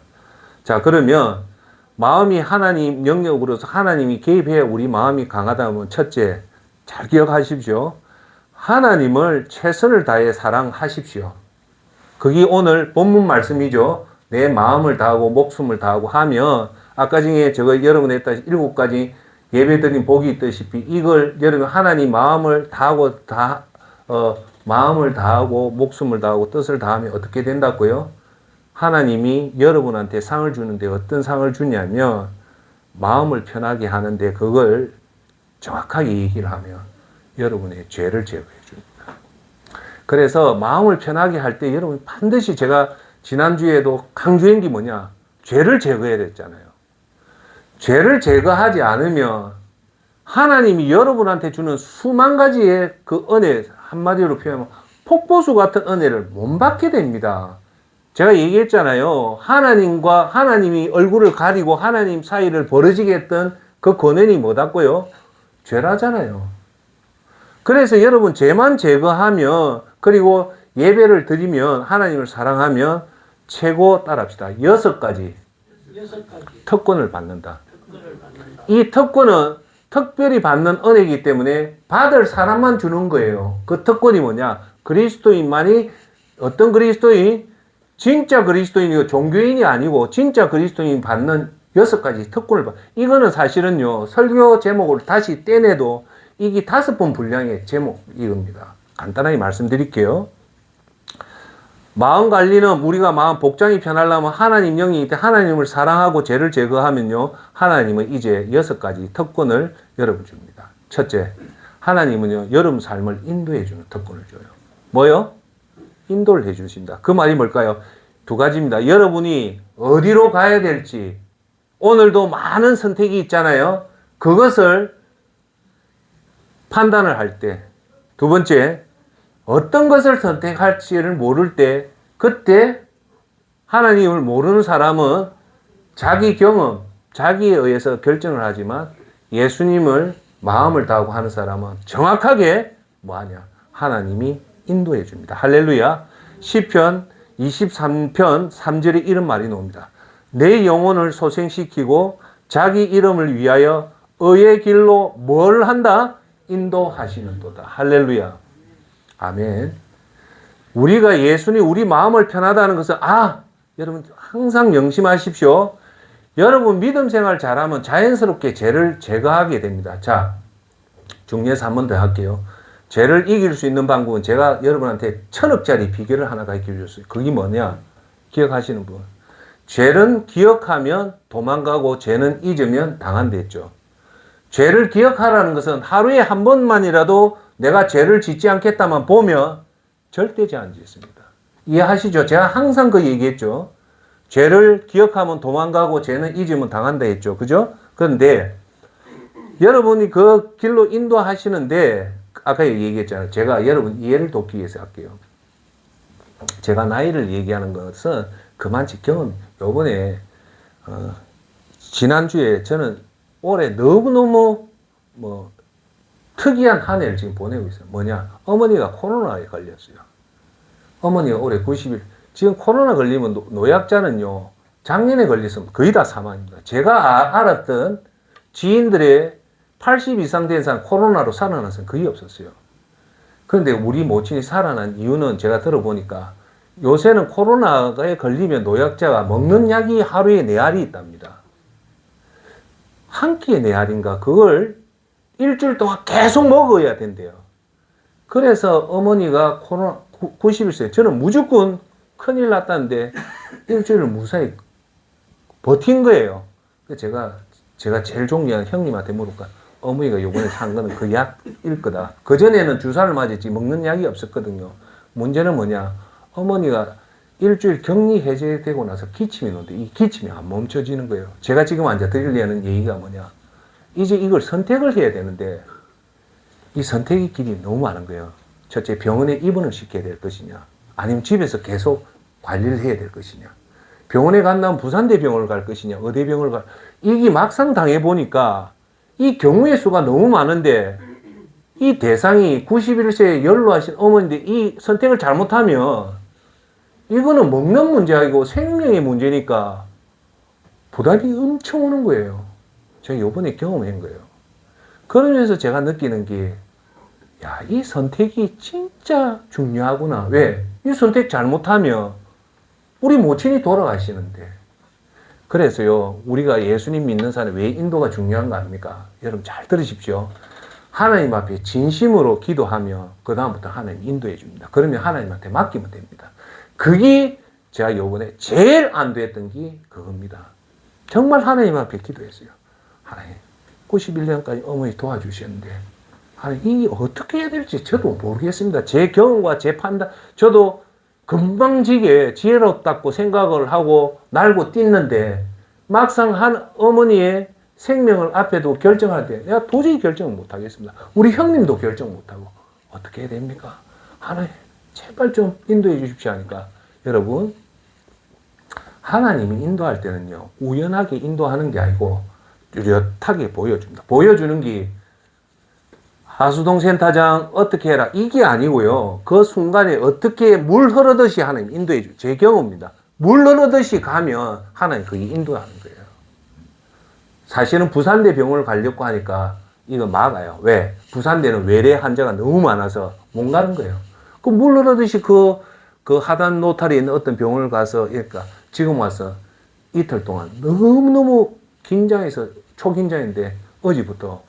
A: 자, 그러면 마음이 하나님 영역으로서 하나님이 개입해 우리 마음이 강하다면 첫째, 잘 기억하십시오. 하나님을 최선을 다해 사랑하십시오. 그게 오늘 본문 말씀이죠. 내 마음을 다하고 목숨을 다하고 하면 아까 중에 제가 여러분 했다 7가지 예배드린 복이 있다시피 이걸 여러분 하나님 마음을 다하고 마음을 다하고 목숨을 다하고 뜻을 다하면 어떻게 된다고요? 하나님이 여러분한테 상을 주는데 어떤 상을 주냐면 마음을 편하게 하는데 그걸 정확하게 얘기를 하면 여러분의 죄를 제거해 줍니다. 그래서 마음을 편하게 할 때 여러분 반드시 제가 지난주에도 강조한 게 뭐냐? 죄를 제거해야 됐잖아요. 죄를 제거하지 않으면 하나님이 여러분한테 주는 수만 가지의 그 은혜, 한마디로 표현하면 폭포수 같은 은혜를 못 받게 됩니다. 제가 얘기했잖아요. 하나님과 하나님이 얼굴을 가리고 하나님 사이를 벌어지게 했던 그 권한이 뭐다고요? 죄라잖아요. 그래서 여러분 죄만 제거하면 그리고 예배를 드리면 하나님을 사랑하면 최고 따라합시다. 6가지 특권을 받는다. 이 특권은 특별히 받는 은혜이기 때문에 받을 사람만 주는 거예요. 그 특권이 뭐냐? 그리스도인만이 어떤 그리스도인? 진짜 그리스도인이고 종교인이 아니고 진짜 그리스도인이 받는 6가지 특권을 받. 이거는 사실은요. 설교 제목을 다시 떼내도 이게 5번 분량의 제목 이겁니다. 간단하게 말씀드릴게요. 마음 관리는 우리가 마음 복장이 편하려면 하나님 영이 때 하나님을 사랑하고 죄를 제거하면요. 하나님은 이제 6가지 특권을 여러분 줍니다. 첫째, 하나님은요. 여러분 삶을 인도해 주는 특권을 줘요. 뭐요? 인도를 해 주신다. 그 말이 뭘까요? 2가지입니다. 여러분이 어디로 가야 될지 오늘도 많은 선택이 있잖아요. 그것을 판단을 할 때. 2번째, 어떤 것을 선택할지를 모를 때 그때 하나님을 모르는 사람은 자기 경험, 자기에 의해서 결정을 하지만 예수님을 마음을 다하고 하는 사람은 정확하게 뭐하냐? 하나님이 인도해 줍니다. 할렐루야. 시편 23편 3절에 이런 말이 나옵니다. 내 영혼을 소생시키고 자기 이름을 위하여 의의 길로 뭘 한다? 인도하시는도다. 할렐루야. 아멘. 우리가 예수님 우리 마음을 편하다는 것은 여러분 항상 명심하십시오. 여러분 믿음 생활 잘하면 자연스럽게 죄를 제거하게 됩니다. 자, 중요해서 한 번 더 할게요. 죄를 이길 수 있는 방법은 제가 여러분한테 1000억짜리 비결을 하나 가르쳐 줬어요. 그게 뭐냐? 기억하시는 분. 죄는 기억하면 도망가고 죄는 잊으면 당한다 했죠. 죄를 기억하라는 것은 하루에 한 번만이라도 내가 죄를 짓지 않겠다만 보면 절대 죄 안 짓습니다. 이해하시죠? 제가 항상 그 얘기했죠. 죄를 기억하면 도망가고 죄는 잊으면 당한다 했죠. 그죠? 그런데 여러분이 그 길로 인도하시는데 아까 얘기했잖아요. 제가 여러분 이해를 돕기 위해서 할게요. 제가 나이를 얘기하는 것은 그만치 경험. 요번에 지난주에 저는 올해 너무너무 특이한 한 해를 지금 보내고 있어요. 뭐냐? 어머니가 코로나에 걸렸어요. 어머니가 올해 90일. 지금 코로나 걸리면 노약자는요. 작년에 걸렸으면 거의 다 사망입니다. 제가 알았던 지인들의 80 이상 된 사람 코로나로 살아난 사람 거의 없었어요. 그런데 우리 모친이 살아난 이유는 제가 들어보니까 요새는 코로나에 걸리면 노약자가 먹는 약이 하루에 4알이 있답니다. 한 끼에 4알인가 그걸 일주일 동안 계속 먹어야 된대요. 그래서 어머니가 코로나 91세 저는 무조건 큰일 났다는데 일주일을 무사히 버틴 거예요. 제가 제일 존경하는 형님한테 물을까 어머니가 요번에 산 거는 그 약일 거다. 그전에는 주사를 맞았지 먹는 약이 없었거든요. 문제는 뭐냐? 어머니가 일주일 격리 해제되고 나서 기침이 오는데 이 기침이 안 멈춰지는 거예요. 제가 지금 앉아 드리려는 얘기가 뭐냐? 이제 이걸 선택을 해야 되는데 이 선택의 길이 너무 많은 거예요. 첫째, 병원에 입원을 시켜야 될 것이냐? 아니면 집에서 계속 관리를 해야 될 것이냐? 병원에 간다면 부산대병원을 갈 것이냐? 의대병원을 갈 이게 막상 당해보니까 이 경우의 수가 너무 많은데 이 대상이 91세에 연로하신 어머니인데 이 선택을 잘못하면 이거는 먹는 문제 아니고 생명의 문제니까 부담이 엄청 오는 거예요. 제가 요번에 경험한 거예요. 그러면서 제가 느끼는 게, 야, 이 선택이 진짜 중요하구나. 왜? 이 선택 잘못하면 우리 모친이 돌아가시는데. 그래서요, 우리가 예수님 믿는 사람이 왜 인도가 중요한 거 아닙니까? 여러분 잘 들으십시오. 하나님 앞에 진심으로 기도하면 그다음부터 하나님 인도해 줍니다. 그러면 하나님한테 맡기면 됩니다. 그게 제가 요번에 제일 안 됐던 게 그겁니다. 정말 하나님 앞에 기도했어요. 하나님, 91년까지 어머니 도와주셨는데, 하나님, 이게 어떻게 해야 될지 저도 모르겠습니다. 제 경험과 제 판단, 저도 금방지게 지혜롭다고 생각을 하고 날고 뛰는데, 막상 한 어머니의 생명을 앞에 두고 결정할 때 내가 도저히 결정을 못하겠습니다. 우리 형님도 결정 못하고 어떻게 해야 됩니까? 하나님 제발 좀 인도해 주십시오 하니까, 여러분, 하나님이 인도할 때는요, 우연하게 인도하는 게 아니고 뚜렷하게 보여줍니다. 보여주는 게 하수동 센터장 어떻게 해라 이게 아니고요, 그 순간에 어떻게 물 흐르듯이 하나님 인도해 줘. 제 경험입니다. 물 흐르듯이 가면 하나님 그게 인도하는 거예요. 사실은 부산대 병원을 가려고 하니까 이거 막아요. 왜? 부산대는 외래 환자가 너무 많아서 못 가는 거예요. 그 물 흐르듯이 그 하단 노탈에 있는 어떤 병원을 가서, 그러니까 지금 와서 이틀 동안 너무너무 긴장해서 초긴장인데 어제부터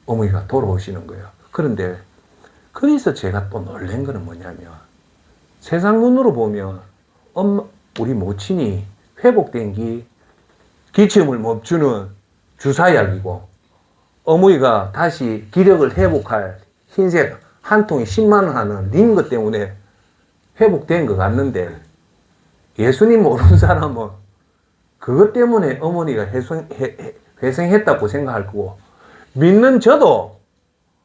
A: 어머니가 돌아오시는 거예요. 그런데 거기서 제가 또 놀란 거는 뭐냐면, 세상 눈으로 보면 우리 모친이 회복된 게 기침을 멈추는 주사약이고, 어머니가 다시 기력을 회복할 흰색 한 통이 10만 원 하는 링거 때문에 회복된 것 같는데, 예수님 모르는 사람은 그것 때문에 어머니가 회생했다고 생각할 거고, 믿는 저도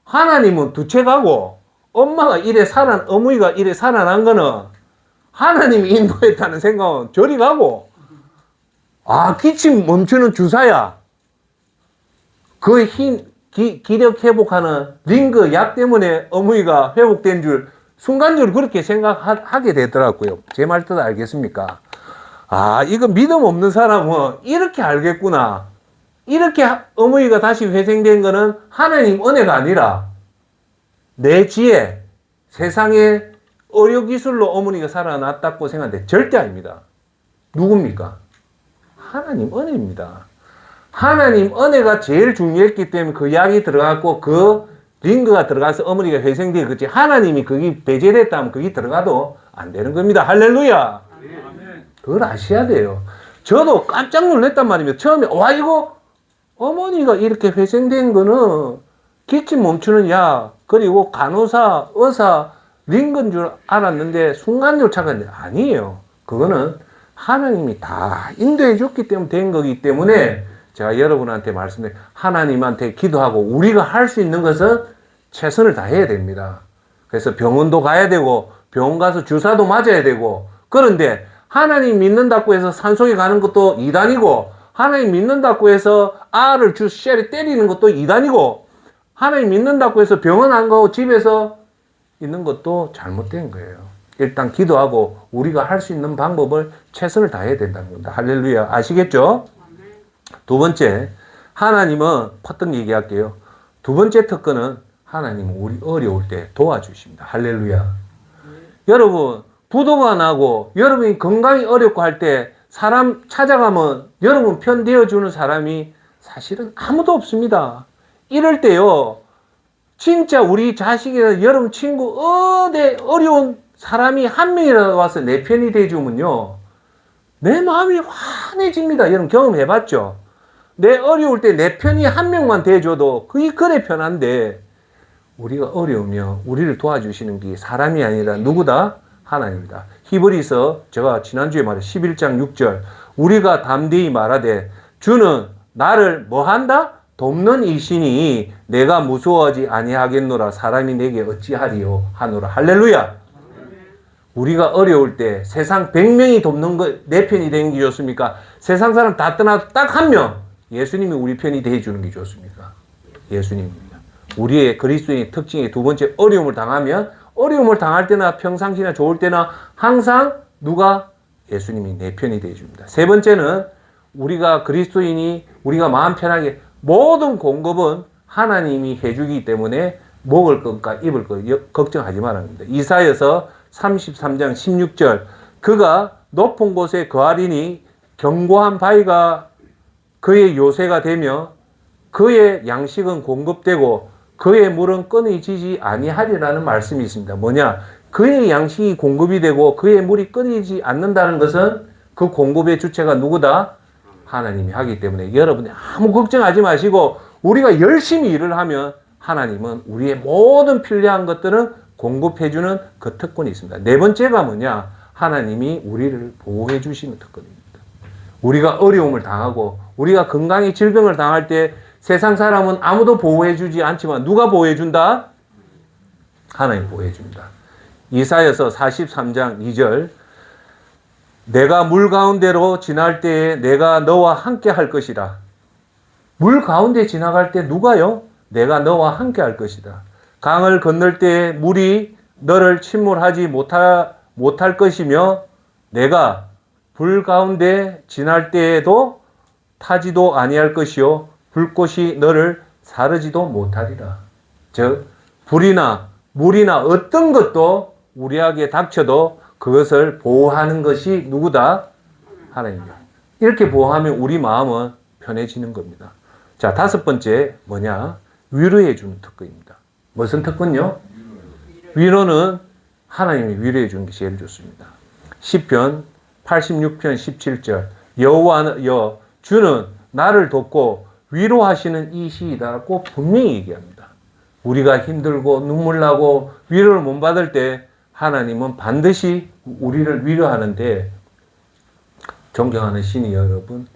A: 하나님은 두채가고 엄마가 어머니가 이래 살아난 거는 하나님이 인도했다는 생각은 저리 가고, 기침 멈추는 주사야, 그 기력 회복하는 링거 약 때문에 어머니가 회복된 줄 순간적으로 그렇게 생각하게 되더라고요. 제 말 뜻 알겠습니까? 이거 믿음 없는 사람은 이렇게 알겠구나. 이렇게 어머니가 다시 회생된 거는 하나님 은혜가 아니라 내 지혜, 세상의 의료기술로 어머니가 살아났다고 생각하는데 절대 아닙니다. 누굽니까? 하나님 은혜입니다. 하나님 은혜가 제일 중요했기 때문에 그 약이 들어갔고 그 링거가 들어가서 어머니가 회생된 거지, 하나님이 그게 배제됐다면 그게 들어가도 안 되는 겁니다. 할렐루야. 그걸 아셔야 돼요. 저도 깜짝 놀랐단 말입니다. 처음에 이거 어머니가 이렇게 회생된 거는 기침 멈추는 약, 그리고 간호사, 의사, 링거인 줄 알았는데 순간적으로 착각했는데 아니에요. 그거는 하나님이 다 인도해 줬기 때문에 된 거기 때문에 제가 여러분한테 말씀드린, 하나님한테 기도하고 우리가 할 수 있는 것은 최선을 다해야 됩니다. 그래서 병원도 가야 되고 병원 가서 주사도 맞아야 되고, 그런데 하나님 믿는다고 해서 산속에 가는 것도 이단이고, 하나님 믿는다고 해서 알을 쉐리 때리는 것도 이단이고, 하나님 믿는다고 해서 병원 안 가고 집에서 있는 것도 잘못된 거예요. 일단 기도하고 우리가 할 수 있는 방법을 최선을 다해야 된다는 겁니다. 할렐루야. 아시겠죠? 두 번째, 하나님은 퍼뜩 얘기할게요. 두 번째 특권은 하나님은 우리 어려울 때 도와주십니다. 할렐루야. 여러분, 부도가 나고 여러분이 건강이 어렵고 할 때 사람 찾아가면 여러분 편 되어주는 사람이 사실은 아무도 없습니다. 이럴 때요, 진짜 우리 자식이나 여러분 친구 어려운 사람이 한 명이라도 와서 내 편이 돼주면요, 내 마음이 환해집니다. 여러분 경험해봤죠? 내 어려울 때 내 편이 한 명만 돼줘도 그게 그래 편한데, 우리가 어려우면 우리를 도와주시는 게 사람이 아니라 누구다? 하나님이다. 히브리서 제가 지난주에 말해 11장 6절, 우리가 담대히 말하되 주는 나를 뭐한다? 돕는 이시니 내가 무서워하지 아니하겠노라. 사람이 내게 어찌하리요 하노라. 할렐루야. 우리가 어려울 때 세상 100명이 돕는 거 내 편이 되는 게 좋습니까? 세상 사람 다 떠나도 딱 한 명, 예수님이 우리 편이 되어주는 게 좋습니까? 예수님입니다. 우리의 그리스도인의 특징이 두 번째, 어려움을 당하면, 어려움을 당할 때나 평상시나 좋을 때나 항상 누가? 예수님이 내 편이 되어줍니다. 세 번째는 우리가 그리스도인이 우리가 마음 편하게 모든 공급은 하나님이 해주기 때문에 먹을 것과 입을 것 걱정하지 말아야 합니다. 이사야서 33장 16절 그가 높은 곳에 거하리니 견고한 바위가 그의 요새가 되며 그의 양식은 공급되고 그의 물은 끊이지지 아니하리라는 말씀이 있습니다. 뭐냐? 그의 양식이 공급이 되고 그의 물이 끊이지 않는다는 것은 그 공급의 주체가 누구다? 하나님이 하기 때문에 여러분이 아무 걱정하지 마시고 우리가 열심히 일을 하면 하나님은 우리의 모든 필요한 것들은 공급해주는 그 특권이 있습니다. 네 번째가 뭐냐? 하나님이 우리를 보호해 주시는 특권입니다. 우리가 어려움을 당하고 우리가 건강에 질병을 당할 때 세상 사람은 아무도 보호해 주지 않지만 누가 보호해 준다? 하나님 보호해 줍니다. 이사야서 43장 2절 내가 물 가운데로 지날 때에 내가 너와 함께 할 것이다. 물 가운데 지나갈 때 누가요? 내가 너와 함께 할 것이다. 강을 건널 때에 물이 너를 침몰하지 못할 것이며 내가 불 가운데 지날 때에도 타지도 아니할 것이요 불꽃이 너를 사르지도 못하리라. 즉 불이나 물이나 어떤 것도 우리에게 닥쳐도 그것을 보호하는 것이 누구다? 하나님이다. 이렇게 보호하면 우리 마음은 편해지는 겁니다. 자, 다섯 번째 뭐냐? 위로해 주는 특권입니다. 무슨 특권요? 위로는 하나님이 위로해 주는 게 제일 좋습니다. 시편 86편 17절 여호와여 주는 나를 돕고 위로하시는 이시이다라고 분명히 얘기합니다. 우리가 힘들고 눈물 나고 위로를 못 받을 때 하나님은 반드시 우리를 위로하는데 존경하는 신이 여러분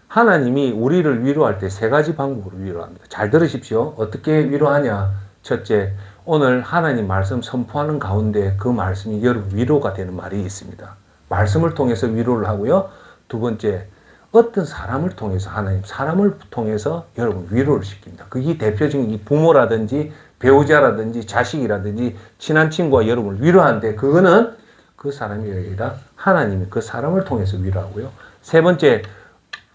A: 하나님이 우리를 위로할 때 세 가지 방법으로 위로합니다. 잘 들으십시오. 어떻게 위로하냐? 첫째, 오늘 하나님 말씀 선포하는 가운데 그 말씀이 여러분 위로가 되는 말이 있습니다. 말씀을 통해서 위로를 하고요. 두 번째, 어떤 사람을 통해서 하나님 사람을 통해서 여러분 위로를 시킵니다. 그게 대표적인 이 부모라든지 배우자라든지 자식이라든지 친한 친구가 여러분을 위로하는데 그거는 그 사람이 아니라 하나님이 그 사람을 통해서 위로하고요. 세 번째,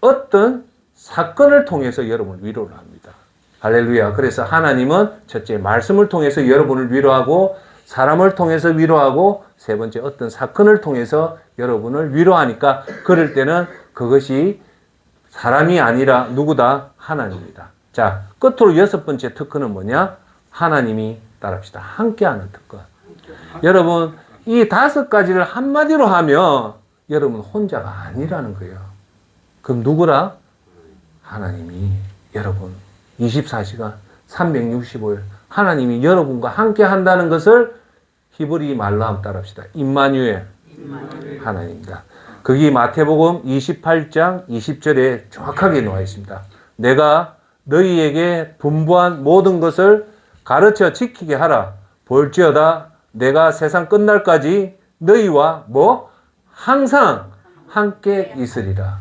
A: 어떤 사건을 통해서 여러분을 위로를 합니다. 할렐루야. 그래서 하나님은 첫째 말씀을 통해서 여러분을 위로하고 사람을 통해서 위로하고 세 번째 어떤 사건을 통해서 여러분을 위로하니까 그럴 때는 그것이 사람이 아니라 누구다? 하나님이다. 자, 끝으로 여섯 번째 특권은 뭐냐? 하나님이 따릅시다. 함께하는 특권. 여러분 이 다섯 가지를 한마디로 하면 여러분 혼자가 아니라는 거예요. 그럼 누구라? 하나님이 여러분 24시간 365일 하나님이 여러분과 함께 한다는 것을 히브리 말로 한번 따라합시다. 임마누엘 하나님입니다. 그게 마태복음 28장 20절에 정확하게 나와 있습니다. 내가 너희에게 분부한 모든 것을 가르쳐 지키게 하라. 볼지어다 내가 세상 끝날까지 너희와 항상 함께 있으리라.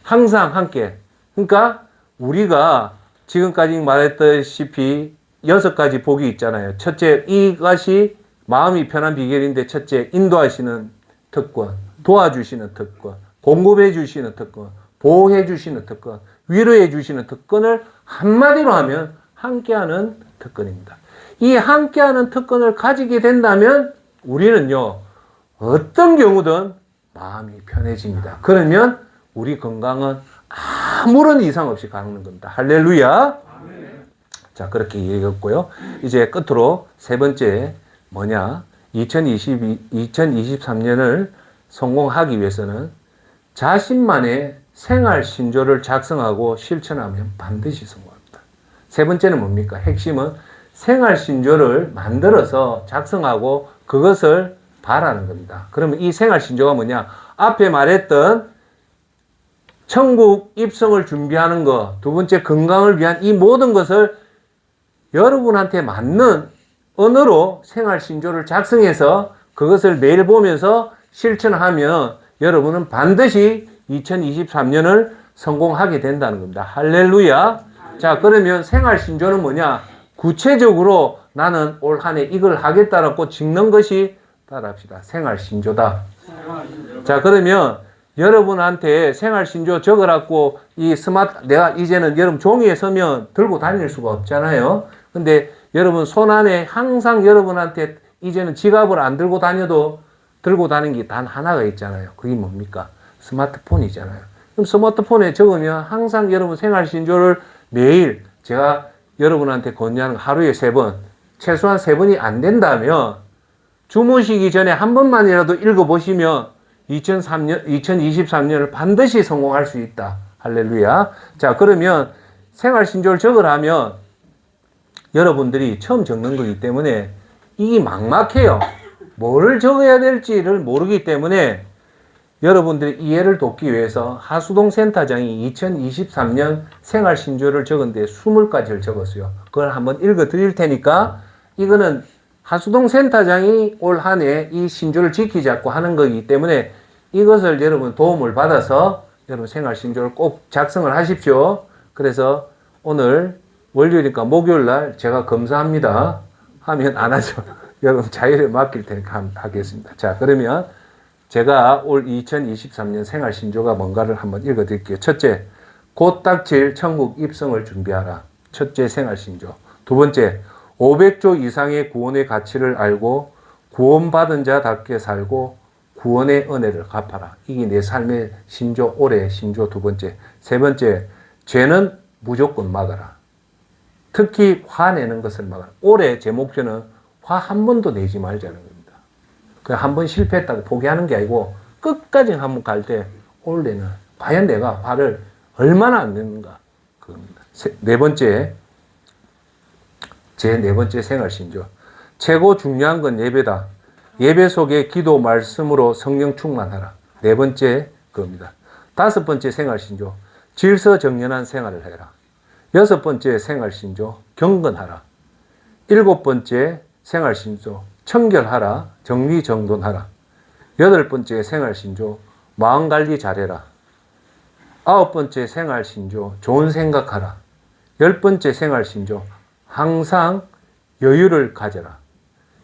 A: 항상 함께. 그러니까 우리가 지금까지 말했다시피 6가지 복이 있잖아요. 첫째, 이것이 마음이 편한 비결인데 첫째, 인도하시는 특권, 도와주시는 특권, 공급해 주시는 특권, 보호해 주시는 특권, 위로해 주시는 특권을 한마디로 하면 함께하는 특권입니다. 이 함께하는 특권을 가지게 된다면 우리는요, 어떤 경우든 마음이 편해집니다. 그러면 우리 건강은 아무런 이상 없이 가는 겁니다. 할렐루야. 자, 그렇게 얘기했고요. 이제 끝으로 세 번째 뭐냐? 2023년을 성공하기 위해서는 자신만의 생활 신조를 작성하고 실천하면 반드시 성공합니다. 세 번째는 뭡니까? 핵심은 생활 신조를 만들어서 작성하고 그것을 바라는 겁니다. 그러면 이 생활 신조가 뭐냐? 앞에 말했던 천국 입성을 준비하는 것, 두 번째 건강을 위한 이 모든 것을 여러분한테 맞는 언어로 생활 신조를 작성해서 그것을 매일 보면서 실천하면 여러분은 반드시 2023년을 성공하게 된다는 겁니다. 할렐루야. 자, 그러면 생활 신조는 뭐냐? 구체적으로 나는 올 한 해 이걸 하겠다라고 적는 것이 따라합시다. 생활신조다. 자, 그러면 여러분한테 생활신조 적으라고 이 스마트, 내가 이제는 여러분 종이에 서면 들고 다닐 수가 없잖아요. 근데 여러분 손 안에 항상 여러분한테 이제는 지갑을 안 들고 다녀도 들고 다니는 게 단 하나가 있잖아요. 그게 뭡니까? 스마트폰이잖아요. 그럼 스마트폰에 적으면 항상 여러분 생활신조를 매일 제가 여러분한테 권유하는 하루에 3번, 최소한 3번이 안 된다면 주무시기 전에 한 번만이라도 읽어보시면 2023년을 반드시 성공할 수 있다. 할렐루야. 자, 그러면 생활신조를 적으라면 여러분들이 처음 적는 거기 때문에 이게 막막해요. 뭐를 적어야 될지를 모르기 때문에 여러분들의 이해를 돕기 위해서 하수동 센터장이 2023년 생활신조를 적은데 20가지를 적었어요. 그걸 한번 읽어 드릴 테니까 이거는 하수동 센터장이 올 한 해 이 신조를 지키자고 하는 거기 때문에 이것을 여러분 도움을 받아서 여러분 생활신조를 꼭 작성을 하십시오. 그래서 오늘 월요일이니까 목요일 날 제가 검사합니다. 하면 안 하죠. 여러분 자유를 맡길 테니까 하겠습니다. 자, 그러면 제가 올 2023년 생활신조가 뭔가를 한번 읽어 드릴게요. 첫째, 곧 닥칠 천국 입성을 준비하라. 첫째 생활신조. 두 번째, 500조 이상의 구원의 가치를 알고 구원받은 자답게 살고 구원의 은혜를 갚아라. 이게 내 삶의 신조, 올해의 신조 두 번째. 세 번째, 죄는 무조건 막아라. 특히 화내는 것을 막아라. 올해 제 목표는 화 한 번도 내지 말자는 겁니다. 그냥 한 번 실패했다고 포기하는 게 아니고 끝까지 한번 갈 때 올해는 과연 내가 화를 얼마나 안 내는가 그겁니다. 네 번째, 제 네 번째 생활신조. 최고 중요한 건 예배다. 예배 속에 기도 말씀으로 성령 충만하라. 네 번째 겁니다. 다섯 번째 생활신조. 질서정연한 생활을 해라. 여섯 번째 생활신조. 경건하라. 일곱 번째 생활신조. 청결하라. 정리정돈하라. 여덟 번째 생활신조. 마음관리 잘해라. 아홉 번째 생활신조. 좋은 생각하라. 열 번째 생활신조. 항상 여유를 가져라.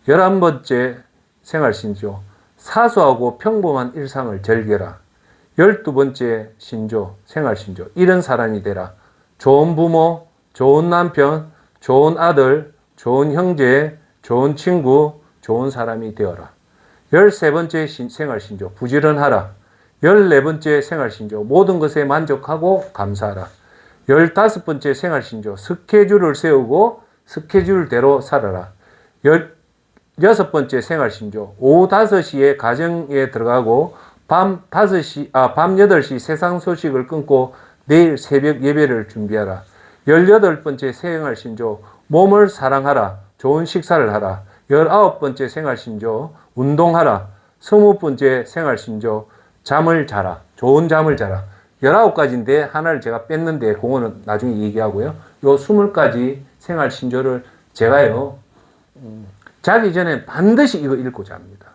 A: 11번째 생활신조. 사소하고 평범한 일상을 즐겨라. 12번째 신조, 생활신조. 이런 사람이 되라. 좋은 부모, 좋은 남편, 좋은 아들, 좋은 형제, 좋은 친구, 좋은 사람이 되어라. 13번째 생활신조. 부지런하라. 14번째 생활신조. 모든 것에 만족하고 감사하라. 15번째 생활신조. 스케줄을 세우고 스케줄대로 살아라. 16번째 생활신조. 오후 5시에 가정에 들어가고 밤 8시 세상 소식을 끊고 내일 새벽 예배를 준비하라. 18번째 생활신조. 몸을 사랑하라. 좋은 식사를 하라. 19번째 생활신조. 운동하라. 20번째 생활신조. 잠을 자라. 좋은 잠을 자라. 19가지인데 하나를 제가 뺐는데 그거는 나중에 얘기하고요. 요 20가지 생활신조를 제가요 자기 전에 반드시 이거 읽고 잡니다.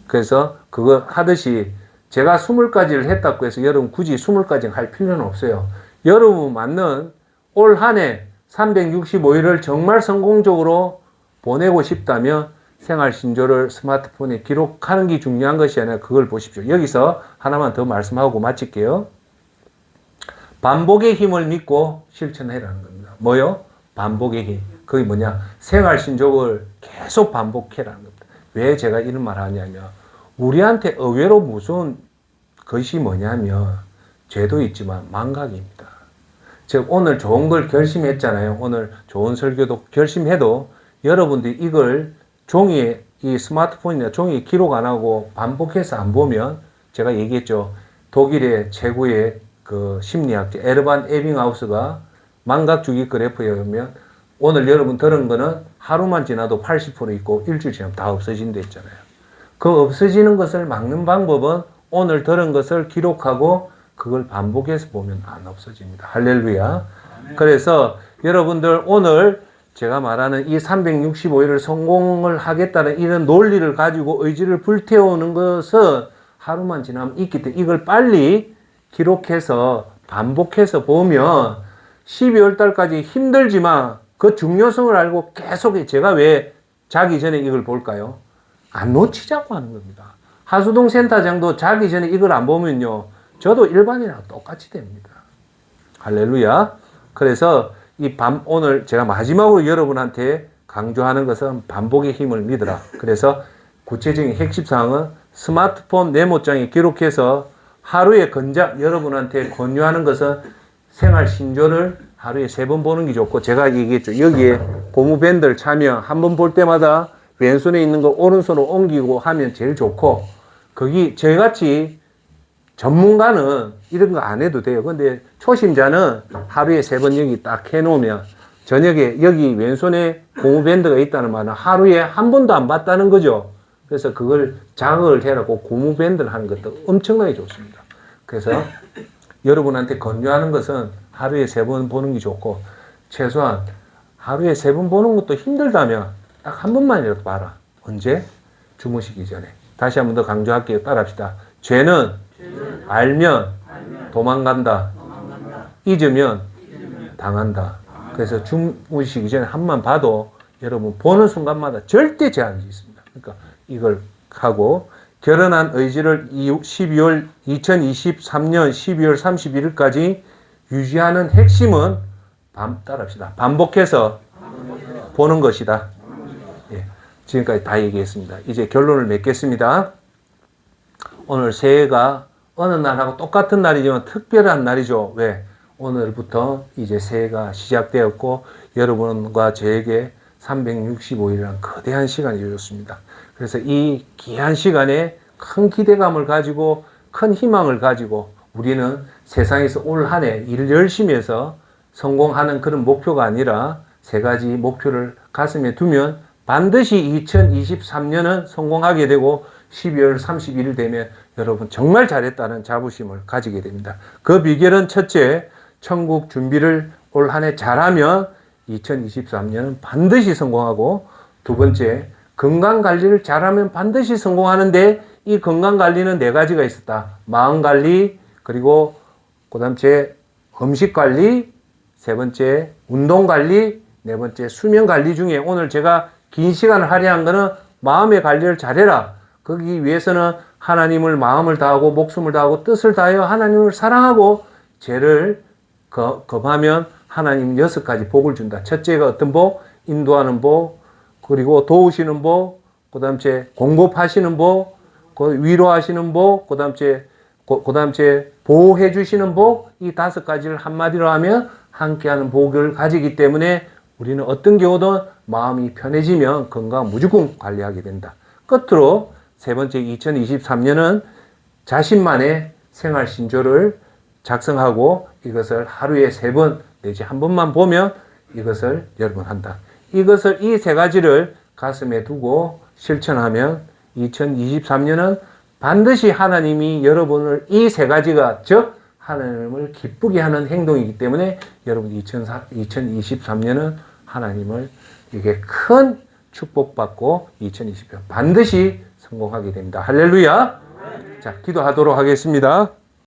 A: 그래서 그거 하듯이 제가 20가지를 했다고 해서 여러분 굳이 20가지 할 필요는 없어요. 여러분 맞는 올 한 해 365일을 정말 성공적으로 보내고 싶다면 생활신조를 스마트폰에 기록하는 게 중요한 것이 아니라 그걸 보십시오. 여기서 하나만 더 말씀하고 마칠게요. 반복의 힘을 믿고 실천해라는 겁니다. 뭐요? 반복의 힘. 그게 뭐냐? 생활신조를 계속 반복해라는 겁니다. 왜 제가 이런 말 하냐면 우리한테 의외로 무서운 것이 뭐냐면 죄도 있지만 망각입니다. 즉 오늘 좋은 걸 결심했잖아요. 오늘 좋은 설교도 결심해도 여러분들이 이걸 종이에 이 스마트폰이나 종이에 기록 안 하고 반복해서 안 보면 제가 얘기했죠. 독일의 최고의 그 심리학자 에르반 에빙하우스가 망각주기 그래프에 보면 오늘 여러분 들은 거는 하루만 지나도 80% 있고 일주일 지나면 다 없어진다 했잖아요. 그 없어지는 것을 막는 방법은 오늘 들은 것을 기록하고 그걸 반복해서 보면 안 없어집니다. 할렐루야. 그래서 여러분들 오늘 제가 말하는 이 365일을 성공을 하겠다는 이런 논리를 가지고 의지를 불태우는 것은 하루만 지나면 있기 때문에 이걸 빨리 기록해서 반복해서 보면 12월 달까지 힘들지만 그 중요성을 알고 계속 제가 왜 자기 전에 이걸 볼까요? 안 놓치자고 하는 겁니다. 하수동 센터장도 자기 전에 이걸 안 보면요, 저도 일반인이랑 똑같이 됩니다. 할렐루야. 그래서 오늘 제가 마지막으로 여러분한테 강조하는 것은 반복의 힘을 믿으라. 그래서 구체적인 핵심 사항은 스마트폰 메모장에 기록해서 하루에 여러분한테 권유하는 것은 생활 신조를 하루에 3번 보는 게 좋고, 제가 얘기했죠. 여기에 고무밴드를 차면 한 번 볼 때마다 왼손에 있는 거 오른손으로 옮기고 하면 제일 좋고, 거기 저희같이 전문가는 이런 거 안 해도 돼요. 근데 초심자는 하루에 3번 여기 딱 해놓으면 저녁에 여기 왼손에 고무밴드가 있다는 말은 하루에 한 번도 안 봤다는 거죠. 그래서 그걸 자극을 해라고 고무밴드를 하는 것도 엄청나게 좋습니다. 그래서 여러분한테 권유하는 것은 하루에 3번 보는 게 좋고, 최소한 하루에 3번 보는 것도 힘들다면 딱 한 번만이라도 봐라. 언제? 주무시기 전에. 다시 한 번 더 강조할게요. 따라합시다. 죄는 알면 도망간다. 잊으면 당한다. 그래서 주무시기 전에 한 번 봐도 여러분 보는 순간마다 절대 제한이 있습니다. 그러니까 이걸 하고, 결연한 의지를 2023년 12월 31일까지 유지하는 핵심은 따라합시다. 반복해서 보는 것이다. 예, 지금까지 다 얘기했습니다. 이제 결론을 맺겠습니다. 오늘 새해가 어느 날하고 똑같은 날이지만 특별한 날이죠. 왜? 오늘부터 이제 새해가 시작되었고 여러분과 저에게 365일이라는 거대한 시간이 주어졌습니다. 그래서 이 귀한 시간에 큰 기대감을 가지고 큰 희망을 가지고 우리는 세상에서 올 한 해 일을 열심히 해서 성공하는 그런 목표가 아니라 3가지 목표를 가슴에 두면 반드시 2023년은 성공하게 되고 12월 31일 되면 여러분 정말 잘했다는 자부심을 가지게 됩니다. 그 비결은 첫째, 천국 준비를 올 한 해 잘하면 2023년은 반드시 성공하고, 두 번째, 건강관리를 잘하면 반드시 성공하는데 이 건강관리는 4가지가 있었다. 마음관리, 그리고 그 다음째 음식관리, 3번째 운동관리, 4번째 수면관리 중에 오늘 제가 긴 시간을 할애한 거는 마음의 관리를 잘해라. 거기 위해서는 하나님을 마음을 다하고 목숨을 다하고 뜻을 다하여 하나님을 사랑하고 죄를 검하면 하나님 6가지 복을 준다. 첫째가 어떤 복? 인도하는 복, 그리고 도우시는 복, 그 다음째 공급하시는 복, 위로하시는 복, 그 다음째 보호해 주시는 복, 이 5가지를 한마디로 하면 함께하는 복을 가지기 때문에 우리는 어떤 경우든 마음이 편해지면 건강 무조건 관리하게 된다. 끝으로 3번째 2023년은 자신만의 생활 신조를 작성하고 이것을 하루에 3번 내지 한 번만 보면 이것을 여러분 한다. 이것을 이 3가지를 가슴에 두고 실천하면 2023년은 반드시 하나님이 여러분을 이 3가지가 즉 하나님을 기쁘게 하는 행동이기 때문에 여러분 2023년은 하나님을 이게 큰 축복받고 2023년 반드시 성공하게 됩니다. 할렐루야. 자, 기도하도록 하겠습니다.